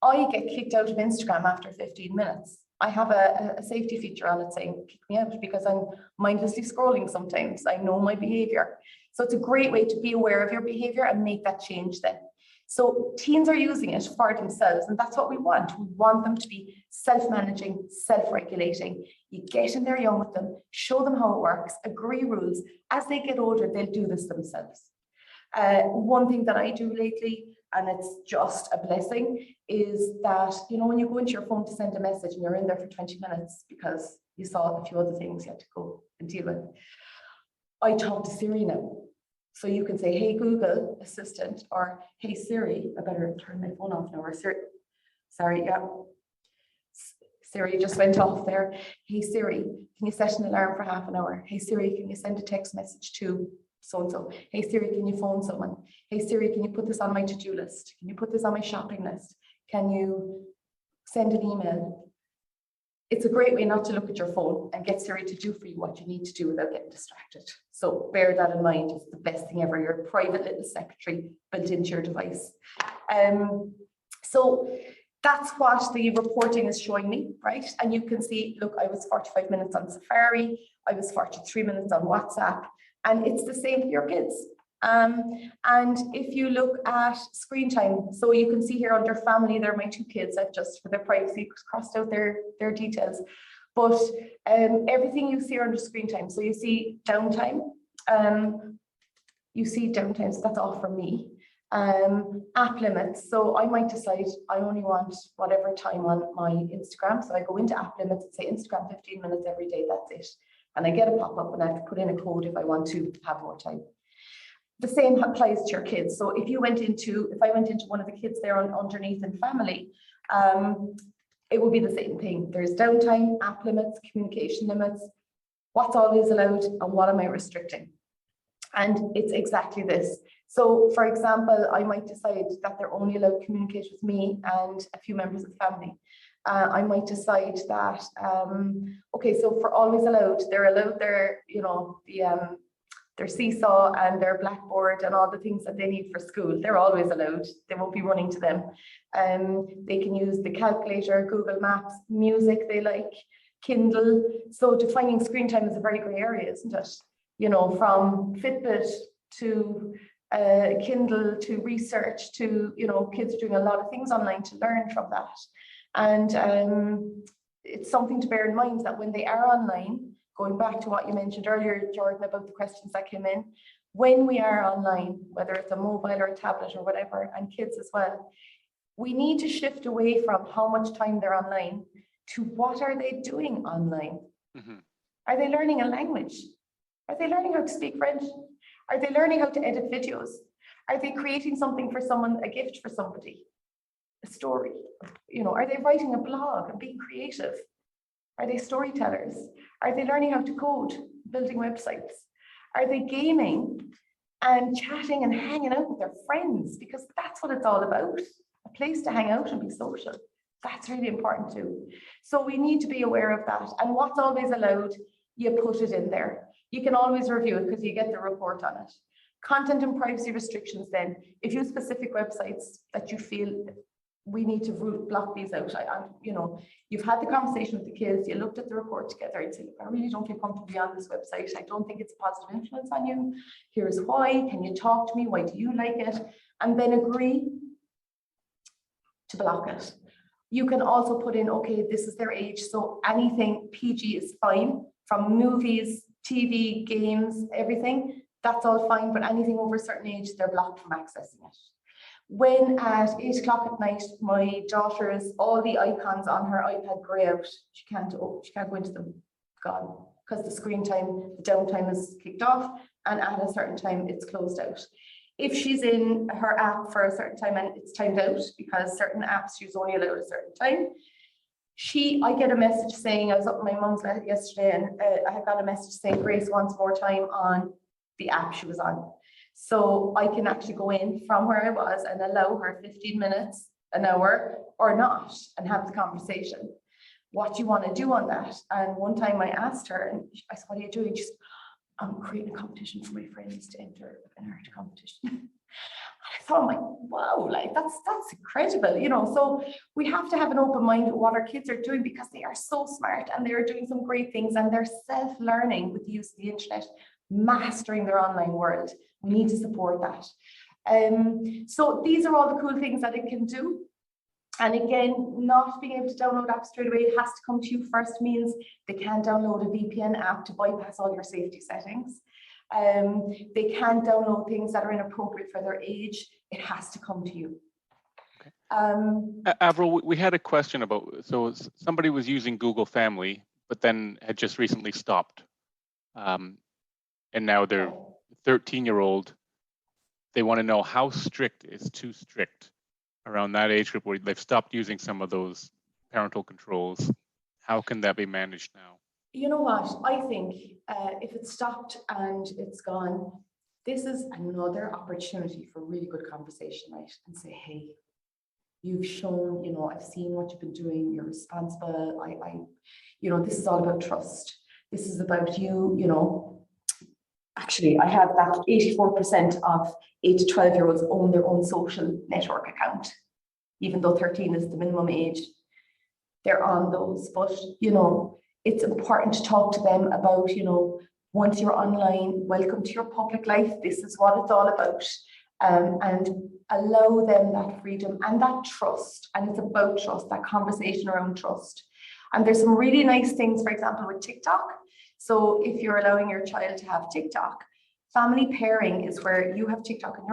I get kicked out of Instagram after 15 minutes. I have a safety feature on it saying, kick me out, because I'm mindlessly scrolling sometimes. I know my behavior. So it's a great way to be aware of your behavior and make that change then. So teens are using it for themselves, and that's what we want. We want them to be self-managing, self-regulating. You get in there young with them, show them how it works, agree rules. As they get older, they'll do this themselves. One thing that I do lately, and it's just a blessing, is that, when you go into your phone to send a message and you're in there for 20 minutes because you saw a few other things you had to go and deal with, I talk to Siri now. So you can say, hey, Google Assistant, or hey, Siri. I better turn my phone off now, or Siri. Sorry, yeah. Siri just went off there. Hey, Siri, can you set an alarm for half an hour? Hey, Siri, can you send a text message to so-and-so? Hey, Siri, can you phone someone? Hey, Siri, can you put this on my to-do list? Can you put this on my shopping list? Can you send an email? It's a great way not to look at your phone and get Siri to do for you what you need to do without getting distracted. So bear that in mind. It's the best thing ever. Your private little secretary built into your device. So that's what the reporting is showing me, right? And you can see, look, I was 45 minutes on Safari. I was 43 minutes on WhatsApp. And it's the same for your kids. And if you look at screen time, so you can see here under family, there are my 2 kids. I've just, for their privacy, crossed out their details. But everything you see under screen time, so you see downtime, so that's all from me. App limits, so I might decide I only want whatever time on my Instagram. So I go into app limits and say Instagram 15 minutes every day, that's it. And I get a pop-up and I have to put in a code if I want to have more time. The same applies to your kids. So if I went into one of the kids there underneath in family, it would be the same thing. There's downtime, app limits, communication limits, what's always allowed, and what am I restricting? And it's exactly this. So for example, I might decide that they're only allowed to communicate with me and a few members of the family. I might decide that, okay, so for always allowed, they're allowed their, their seesaw and their blackboard and all the things that they need for school. They're always allowed. They won't be running to them. They can use the calculator, Google Maps, music they like, Kindle. So defining screen time is a very grey area, isn't it? From Fitbit to Kindle to research to, kids are doing a lot of things online to learn from that. And it's something to bear in mind that when they are online, going back to what you mentioned earlier, Jordan, about the questions that came in, when we are online, whether it's a mobile or a tablet or whatever, and kids as well, we need to shift away from how much time they're online to what are they doing online? Mm-hmm. Are they learning a language? Are they learning how to speak French? Are they learning how to edit videos? Are they creating something for someone, a gift for somebody? A story? Are they writing a blog and being creative? Are they storytellers? Are they learning how to code, building websites? Are they gaming and chatting and hanging out with their friends, because that's what it's all about. A place to hang out and be social. That's really important too. So we need to be aware of that. And what's always allowed, you put it in there. You can always review it because you get the report on it. Content and privacy restrictions then. If you have specific websites that you feel we need to block these out, you know, you've had the conversation with the kids, you looked at the report together and said, I really don't feel comfortable being on this website. I don't think it's a positive influence on you. Here's why. Can you talk to me? Why do you like it? And then agree to block it. You can also put in, okay, this is their age, so anything PG is fine, from movies, TV, games, everything, that's all fine, but anything over a certain age, they're blocked from accessing it. When at 8 o'clock at night, my daughter's, all the icons on her iPad grey out, she can't go into them, gone, because the screen time, the downtime is kicked off, and at a certain time, it's closed out. If she's in her app for a certain time and it's timed out, because certain apps she's only allowed a certain time, I get a message saying, I was up at my mum's yesterday and I had got a message saying Grace wants more time on the app she was on. So I can actually go in from where I was and allow her 15 minutes, an hour, or not, and have the conversation. What do you want to do on that? And one time I asked her, and I said, what are you doing? She said, I'm creating a competition for my friends to enter an art competition. I thought, I'm like, wow, like that's incredible, you know. So we have to have an open mind with what our kids are doing, because they are so smart and they're doing some great things, and they're self-learning with the use of the internet, mastering their online world. We need to support that. So these are all the cool things that it can do. And again, not being able to download apps straight away, it has to come to you first, means they can't download a VPN app to bypass all your safety settings. They can't download things that are inappropriate for their age. It has to come to you. Okay. Avril, we had a question about, so somebody was using Google Family, but then had just recently stopped. And now they're 13-year-old. They want to know how strict is too strict around that age group where they've stopped using some of those parental controls. How can that be managed now? You know what, I think if it's stopped and it's gone, this is another opportunity for really good conversation, right? And say, hey, you've shown, you know, I've seen what you've been doing, you're responsible, you know, this is all about trust. This is about you, you know. Actually, I have that 84% of 8 to 12-year-olds own their own social network account, even though 13 is the minimum age. They're on those, but, you know, it's important to talk to them about, you know, once you're online, welcome to your public life. This is what it's all about. And allow them that freedom and that trust. And it's about trust, that conversation around trust. And there's some really nice things, for example, with TikTok. So if you're allowing your child to have TikTok, family pairing is where you have TikTok in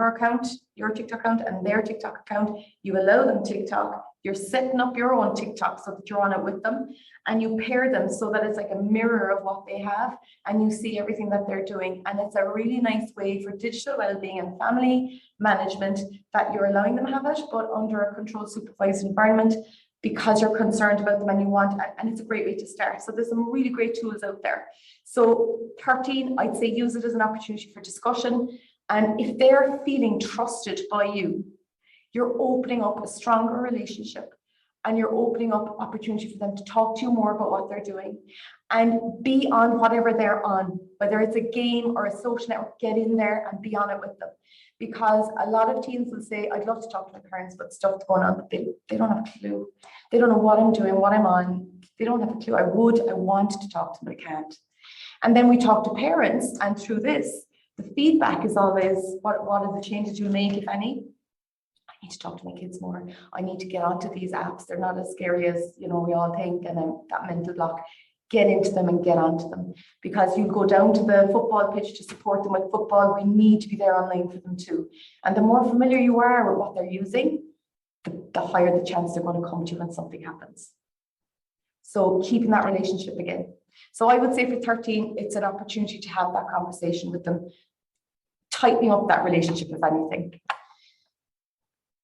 your TikTok account and their TikTok account. You allow them TikTok. You're setting up your own TikTok so that you're on it with them, and you pair them so that it's like a mirror of what they have, and you see everything that they're doing. And it's a really nice way for digital well-being and family management that you're allowing them to have it, but under a controlled, supervised environment, because you're concerned about them and you want, and it's a great way to start. So there's some really great tools out there. So 13, I'd say use it as an opportunity for discussion. And if they're feeling trusted by you, you're opening up a stronger relationship, and you're opening up opportunity for them to talk to you more about what they're doing, and be on whatever they're on, whether it's a game or a social network, get in there and be on it with them. Because a lot of teens will say, I'd love to talk to my parents, but stuff's going on, but they don't have a clue. They don't know what I'm doing, what I'm on. They don't have a clue. I want to talk to them, but I can't. And then we talk to parents, and through this, the feedback is always, what are the changes you make, if any? I need to talk to my kids more. I need to get onto these apps. They're not as scary as, you know, we all think, and then that mental block. Get into them and get onto them, because you go down to the football pitch to support them with football. We need to be there online for them too. And the more familiar you are with what they're using, the higher the chance they're going to come to you when something happens. So keeping that relationship again. So I would say for 13, it's an opportunity to have that conversation with them, tightening up that relationship, if anything.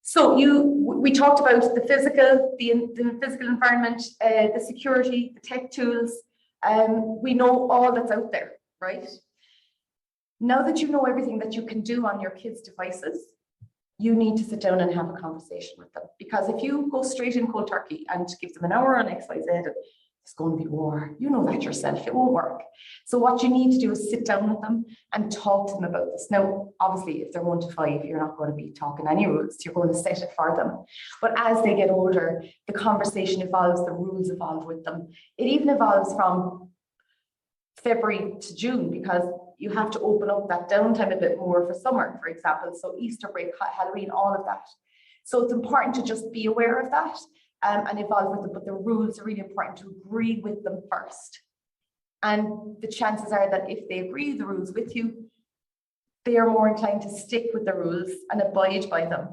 So we talked about the physical environment, the security, the tech tools. We know all that's out there, right? Now that you know everything that you can do on your kids' devices, you need to sit down and have a conversation with them. Because if you go straight in cold turkey and give them an hour on XYZ, it's going to be war. You know that yourself, it won't work. So what you need to do is sit down with them and talk to them about this. Now, obviously, if they're 1 to 5, you're not going to be talking any rules. You're going to set it for them. But as they get older, the conversation evolves, the rules evolve with them. It even evolves from February to June, because you have to open up that downtime a bit more for summer, for example. So Easter break, Halloween, all of that. So it's important to just be aware of that and evolve with them. But the rules are really important to agree with them first. And the chances are that if they agree the rules with you, they are more inclined to stick with the rules and abide by them.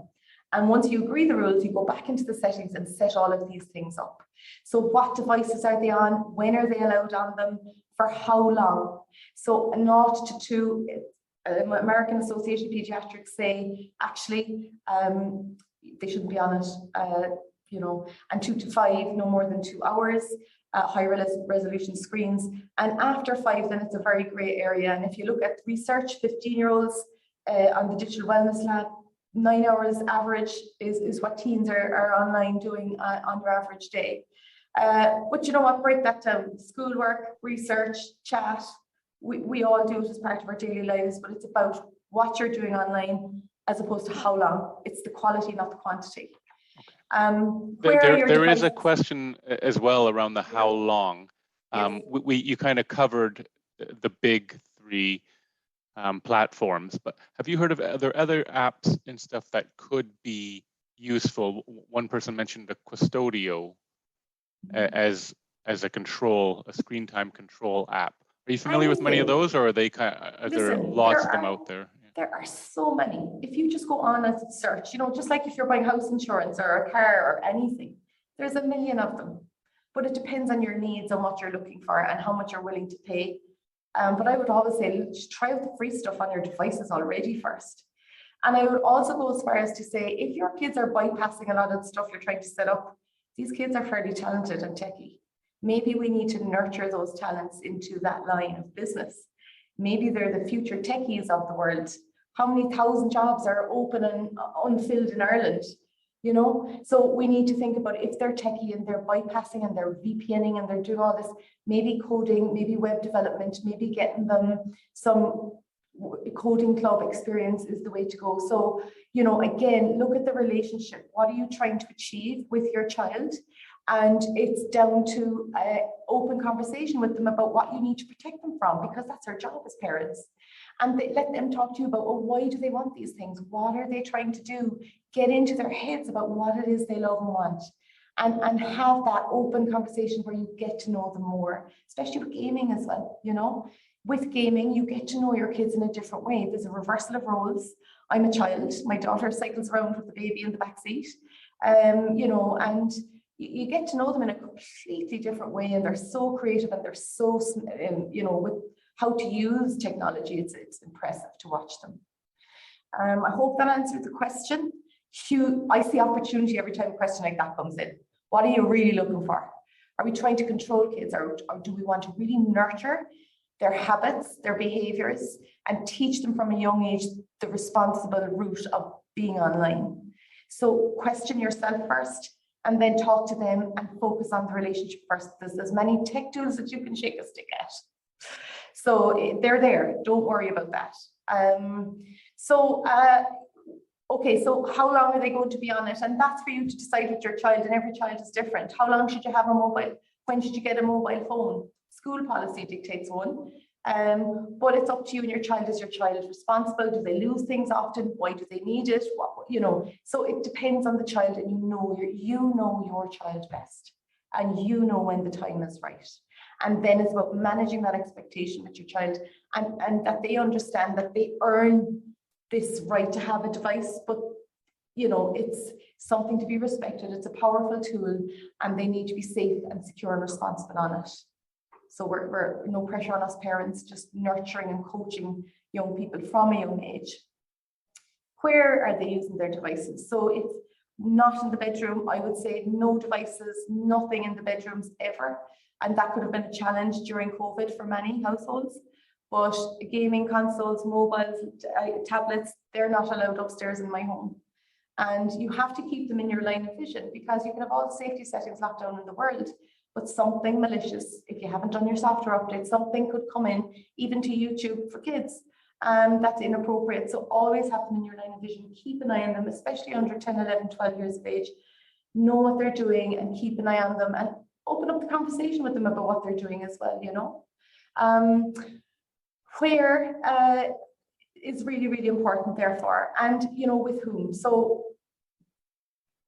And once you agree the rules, you go back into the settings and set all of these things up. So what devices are they on? When are they allowed on them? For how long? So 0 to 2, American Association of Pediatrics say actually they shouldn't be on it, and 2 to 5, no more than 2 hours, high resolution screens. And after 5, then it's a very grey area. And if you look at research, 15-year-olds on the Digital Wellness Lab, 9 hours average is what teens are online doing on your average day. But you know what, break that down. Schoolwork, research, chat, we all do it as part of our daily lives, but it's about what you're doing online as opposed to how long. It's the quality, not the quantity. There is a question as well around the how long. Yes. You kind of covered the big 3 platforms, but have you heard of other apps and stuff that could be useful? One person mentioned the Custodio as a screen time control app. Are you familiar with many of those, or are they there lots of them out there? There are so many. If you just go on and search, just like if you're buying house insurance or a car or anything, there's a million of them. But it depends on your needs and what you're looking for and how much you're willing to pay. But I would always say, just try out the free stuff on your devices already first. And I would also go as far as to say, if your kids are bypassing a lot of the stuff you're trying to set up, these kids are fairly talented and techie. Maybe we need to nurture those talents into that line of business. Maybe they're the future techies of the world. How many thousand jobs are open and unfilled in Ireland? So we need to think about if they're techie and they're bypassing and they're VPNing and they're doing all this, maybe coding, maybe web development, maybe getting them some coding club experience is the way to go. So, again, look at the relationship. What are you trying to achieve with your child? And it's down to open conversation with them about what you need to protect them from, because that's our job as parents. And let them talk to you about, why do they want these things? What are they trying to do? Get into their heads about what it is they love and want. And have that open conversation where you get to know them more, especially with gaming as well. With gaming, you get to know your kids in a different way. There's a reversal of roles. I'm a child. My daughter cycles around with the baby in the back seat. And you get to know them in a completely different way, and they're so creative and they're so, with how to use technology. It's impressive to watch them. I hope that answered the question. I see opportunity every time a question like that comes in. What are you really looking for? Are we trying to control kids, or do we want to really nurture their habits, their behaviors, and teach them from a young age the responsible route of being online? So question yourself first, and then talk to them and focus on the relationship first. There's as many tech tools that you can shake a stick at. So they're there. Don't worry about that. Okay, so how long are they going to be on it? And that's for you to decide with your child, and every child is different. How long should you have a mobile? When should you get a mobile phone? School policy dictates one. But it's up to you and your child. Is your child responsible? Do they lose things often? Why do they need it? So it depends on the child, and you know your child best, and you know when the time is right. And then it's about managing that expectation with your child, and that they understand that they earn this right to have a device, but it's something to be respected. It's a powerful tool, and they need to be safe and secure and responsible on it. So we're no pressure on us parents, just nurturing and coaching young people from a young age. Where are they using their devices? So it's not in the bedroom. I would say no devices, nothing in the bedrooms ever. And that could have been a challenge during COVID for many households. but gaming consoles, mobiles, tablets, they're not allowed upstairs in my home. And you have to keep them in your line of vision, because you can have all the safety settings locked down in the world, but something malicious, if you haven't done your software update, something could come in, even to YouTube for kids. That's inappropriate. So always have them in your line of vision. Keep an eye on them, especially under 10, 11, 12 years of age. Know what they're doing and keep an eye on them, and open up the conversation with them about what they're doing as well, you know. Where is really, really important, therefore, and, you know, with whom. So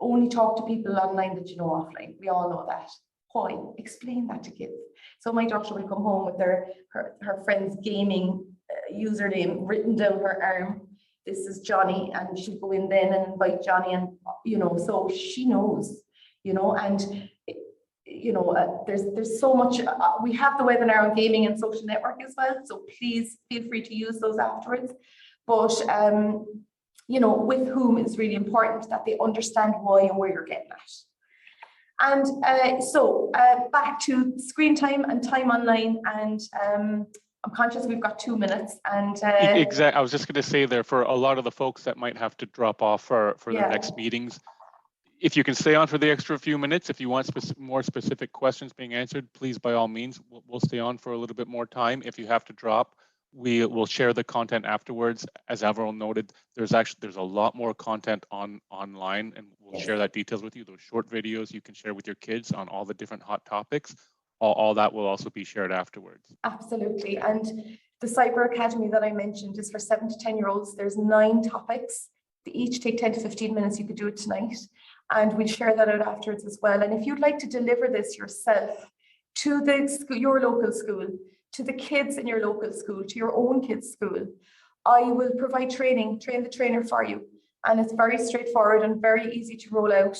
only talk to people online that you know offline. We all know that. Why? Explain that to kids. So my daughter will come home with her friend's gaming username written down her arm. This is Johnny, and she'll go in then and invite Johnny, and, you know, so she knows, you know. And you know, there's so much. We have the webinar on gaming and social network as well, so please feel free to use those afterwards. But you know, with whom is really important, that they understand why and where you're getting at. And so back to screen time and time online, and I'm conscious we've got 2 minutes. And exactly, I was just going to say there, for a lot of the folks that might have to drop off for their next meetings, if you can stay on for the extra few minutes, if you want more specific questions being answered, please, by all means, we'll stay on for a little bit more time. If you have to drop, we will share the content afterwards. As Avril noted, there's a lot more content online, and we'll share that details with you. Those short videos you can share with your kids on all the different hot topics. All that will also be shared afterwards. Absolutely. And the Cyber Academy that I mentioned is for 7 to 10-year-olds. There's 9 topics. They each take 10 to 15 minutes. You could do it tonight. And we'll share that out afterwards as well. And if you'd like to deliver this yourself to your local school, to the kids in your local school, to your own kids' school, I will provide train the trainer for you. And it's very straightforward and very easy to roll out.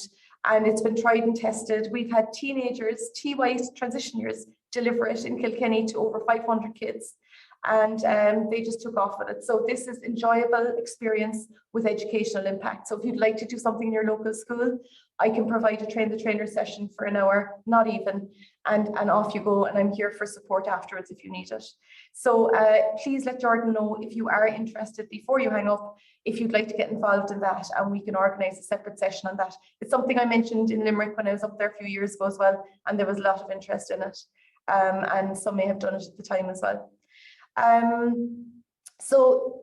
And it's been tried and tested. We've had teenagers, TY transition years, deliver it in Kilkenny to over 500 kids. And they just took off with it. So this is enjoyable experience with educational impact. So if you'd like to do something in your local school, I can provide a train the trainer session for an hour, not even, and off you go. And I'm here for support afterwards if you need it. So please let Jordan know if you are interested before you hang up, if you'd like to get involved in that, and we can organise a separate session on that. It's something I mentioned in Limerick when I was up there a few years ago as well, and there was a lot of interest in it. And some may have done it at the time as well. So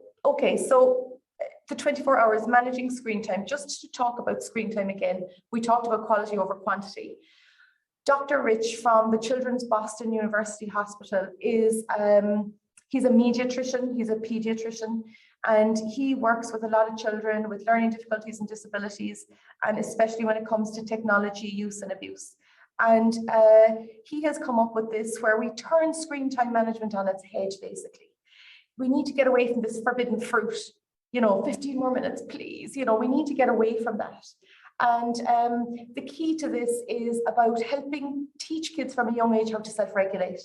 the 24 hours managing screen time, just to talk about screen time again, we talked about quality over quantity. Dr. Rich from the Children's Boston University Hospital is, he's a mediatrician, he's a pediatrician, and he works with a lot of children with learning difficulties and disabilities, and especially when it comes to technology use and abuse. And he has come up with this where we turn screen time management on its head, basically. We need to get away from this forbidden fruit, you know, 15 more minutes, please. You know, we need to get away from that. And the key to this is about helping teach kids from a young age how to self-regulate.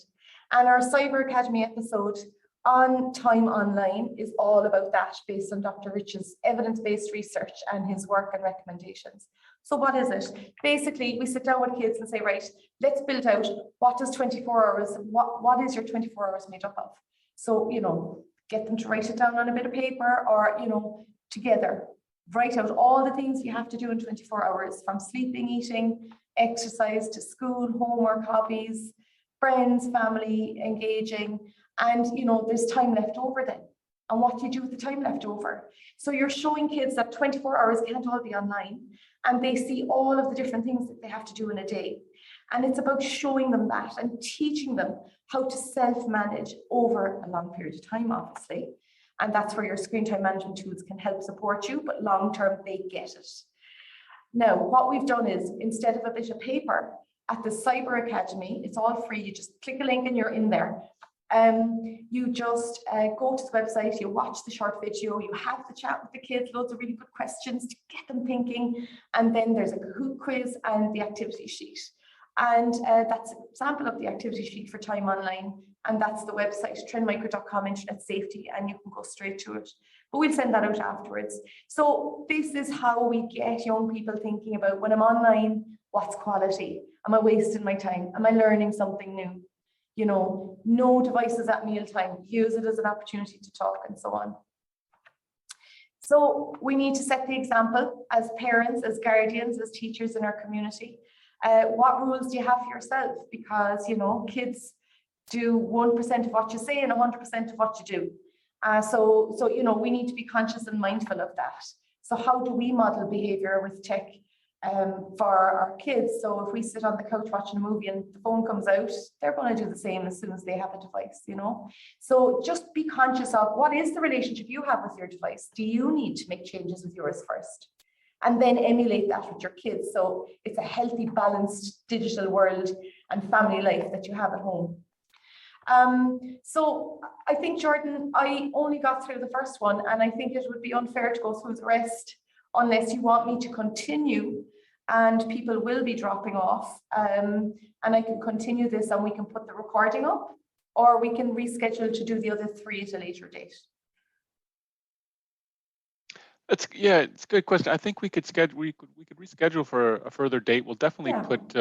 And our Cyber Academy episode on time online is all about that, based on Dr. Rich's evidence-based research and his work and recommendations. So what is it? Basically, we sit down with kids and say, right, let's build out what does 24 hours, what is your 24 hours made up of? So, you know, get them to write it down on a bit of paper, or, you know, together, write out all the things you have to do in 24 hours, from sleeping, eating, exercise, to school, homework, hobbies, friends, family, engaging, and, you know, there's time left over then. And what do you do with the time left over? So you're showing kids that 24 hours can't all be online, and they see all of the different things that they have to do in a day. And it's about showing them that and teaching them how to self-manage over a long period of time, obviously. And that's where your screen time management tools can help support you, but long-term, they get it. Now, what we've done is, instead of a bit of paper, at the Cyber Academy, it's all free. You just click a link and you're in there. You just go to the website, you watch the short video, you have the chat with the kids, loads of really good questions to get them thinking. And then there's a Kahoot quiz and the activity sheet. And that's an example of the activity sheet for time online. And that's the website, trendmicro.com, internet safety, and you can go straight to it. But we'll send that out afterwards. So this is how we get young people thinking about, when I'm online, what's quality? Am I wasting my time? Am I learning something new? you know, no devices at mealtime, use it as an opportunity to talk and so on. So we need to set the example as parents, as guardians, as teachers in our community. What rules do you have for yourself? Because, you know, kids do 1% of what you say and 100% of what you do. So, you know, we need to be conscious and mindful of that. So how do we model behavior with tech for our kids? So if we sit on the couch watching a movie and the phone comes out, they're going to do the same as soon as they have a device, you know? So just be conscious of what is the relationship you have with your device. Do you need to make changes with yours first? And then emulate that with your kids. So it's a healthy, balanced digital world and family life that you have at home. So I think, Jordan, I only got through the first one, and I think it would be unfair to go through the rest unless you want me to continue, and people will be dropping off. And I can continue this and we can put the recording up, or we can reschedule to do the other 3 at a later date. It's a good question. I think we could reschedule for a further date. We'll definitely put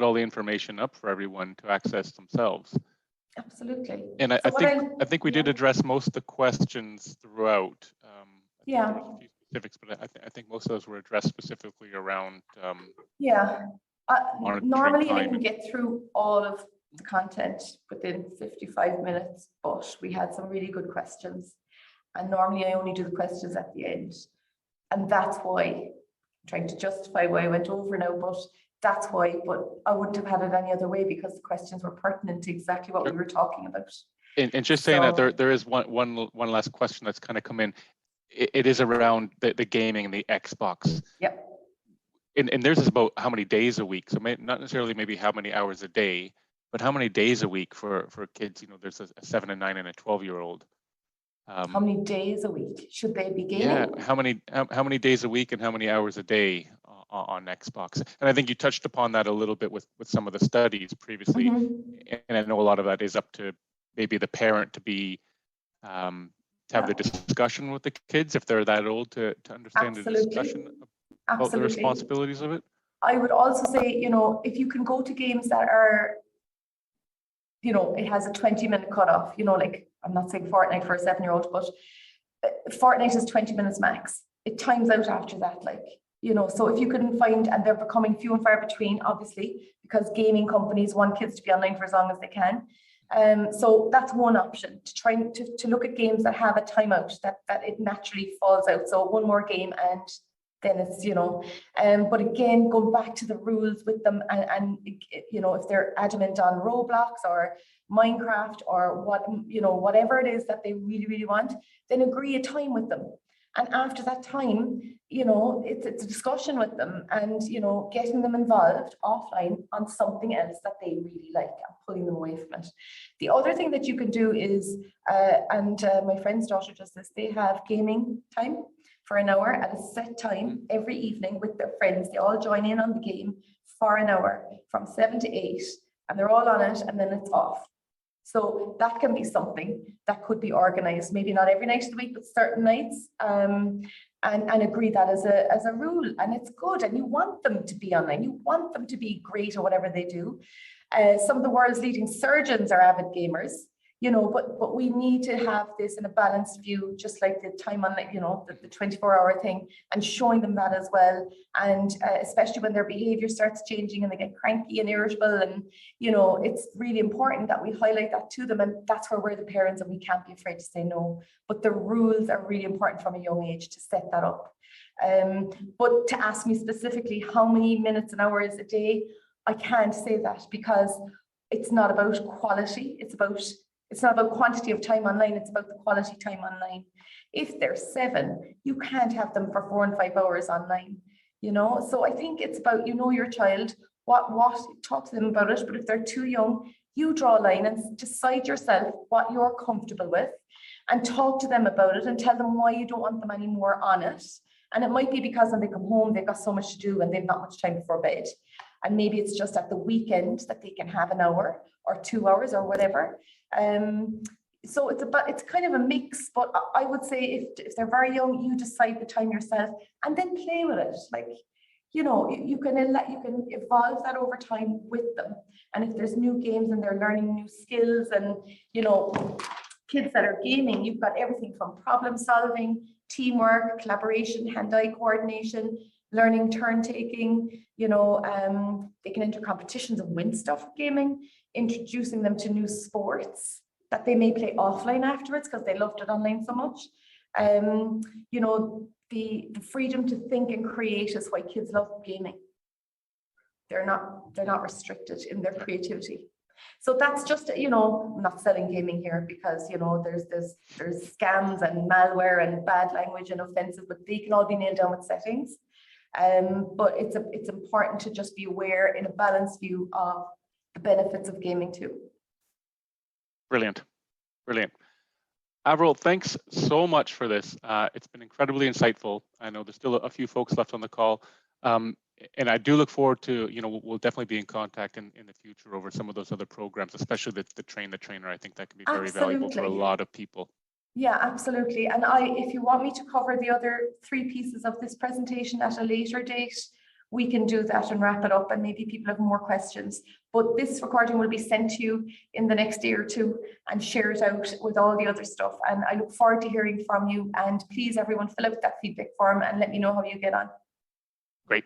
all the information up for everyone to access themselves. Absolutely. And I think we did address most of the questions throughout. There was a few specifics, but I think most of those were addressed specifically around. Normally I can get through all of the content within 55 minutes, but we had some really good questions. And normally I only do the questions at the end. And that's why, I'm trying to justify why I went over now, but that's why, but I wouldn't have had it any other way because the questions were pertinent to exactly what we were talking about. And just saying that there is one last question that's kind of come in. It is around the gaming and the Xbox. Yep. And theirs is about how many days a week. So not necessarily maybe how many hours a day, but how many days a week for kids. You know, there's a 7, a 9, and a 12-year-old. How many days a week should they be gaming? Yeah, how many days a week and how many hours a day on Xbox? And I think you touched upon that a little bit with some of the studies previously. And I know a lot of that is up to maybe the parent to be to have the discussion with the kids if they're that old to understand the discussion about the responsibilities of it. I would also say, you know, if you can go to games that are, you know, it has a 20-minute cutoff, you know, like I'm not saying Fortnite for a 7-year-old, but Fortnite is 20 minutes max. It times out after that, like, you know, so if you couldn't find, and they're becoming few and far between, obviously, because gaming companies want kids to be online for as long as they can. So that's one option, to try to look at games that have a timeout, that it naturally falls out. So one more game and then it's, you know, but again, going back to the rules with them and you know, if they're adamant on Roblox or Minecraft or what, you know, whatever it is that they really, really want, then agree a time with them. And after that time, you know, it's a discussion with them and, you know, getting them involved offline on something else that they really like and pulling them away from it. The other thing that you can do is, my friend's daughter does this, they have gaming time for an hour at a set time every evening with their friends. They all join in on the game for an hour from 7 to 8 and they're all on it and then it's off. So that can be something that could be organized, maybe not every night of the week, but certain nights, and agree that as a rule. And it's good. And you want them to be online. You want them to be great at whatever they do. Some of the world's leading surgeons are avid gamers, you know, but we need to have this in a balanced view, just like the time on, you know, the 24-hour thing, and showing them that as well. And especially when their behavior starts changing and they get cranky and irritable, and, you know, it's really important that we highlight that to them. And that's where we're the parents and we can't be afraid to say no. But the rules are really important from a young age to set that up. But to ask me specifically how many minutes and hours a day, I can't say that because it's not about quality. It's not about quantity of time online, it's about the quality time online. If they're 7, you can't have them for 4 and 5 hours online, you know? So I think it's about, you know, your child, what talk to them about it, but if they're too young, you draw a line and decide yourself what you're comfortable with and talk to them about it and tell them why you don't want them anymore on it. And it might be because when they come home, they've got so much to do and they've not much time before bed. And maybe it's just at the weekend that they can have an hour or 2 hours or whatever. So it's kind of a mix, but I would say if they're very young, you decide the time yourself and then play with it. Like, you know, you can evolve that over time with them. And if there's new games and they're learning new skills, and, you know, kids that are gaming, you've got everything from problem solving, teamwork, collaboration, hand-eye coordination, learning turn taking, you know, they can enter competitions and win stuff with gaming, introducing them to new sports that they may play offline afterwards because they loved it online so much. You know, the freedom to think and create is why kids love gaming. They're not restricted in their creativity. So that's just, you know, I'm not selling gaming here because, you know, there's scams and malware and bad language and offensive, but they can all be nailed down with settings. But it's important to just be aware in a balanced view of the benefits of gaming too. Brilliant. Avril, thanks so much for this. It's been incredibly insightful. I know there's still a few folks left on the call. And I do look forward to, you know, we'll definitely be in contact in the future over some of those other programs, especially the Train the Trainer. I think that can be very valuable for a lot of people. Yeah, absolutely. And if you want me to cover the other 3 pieces of this presentation at a later date, we can do that and wrap it up, and maybe people have more questions. But this recording will be sent to you in the next day or 2 and share it out with all the other stuff. And I look forward to hearing from you. And please, everyone, fill out that feedback form and let me know how you get on. Great.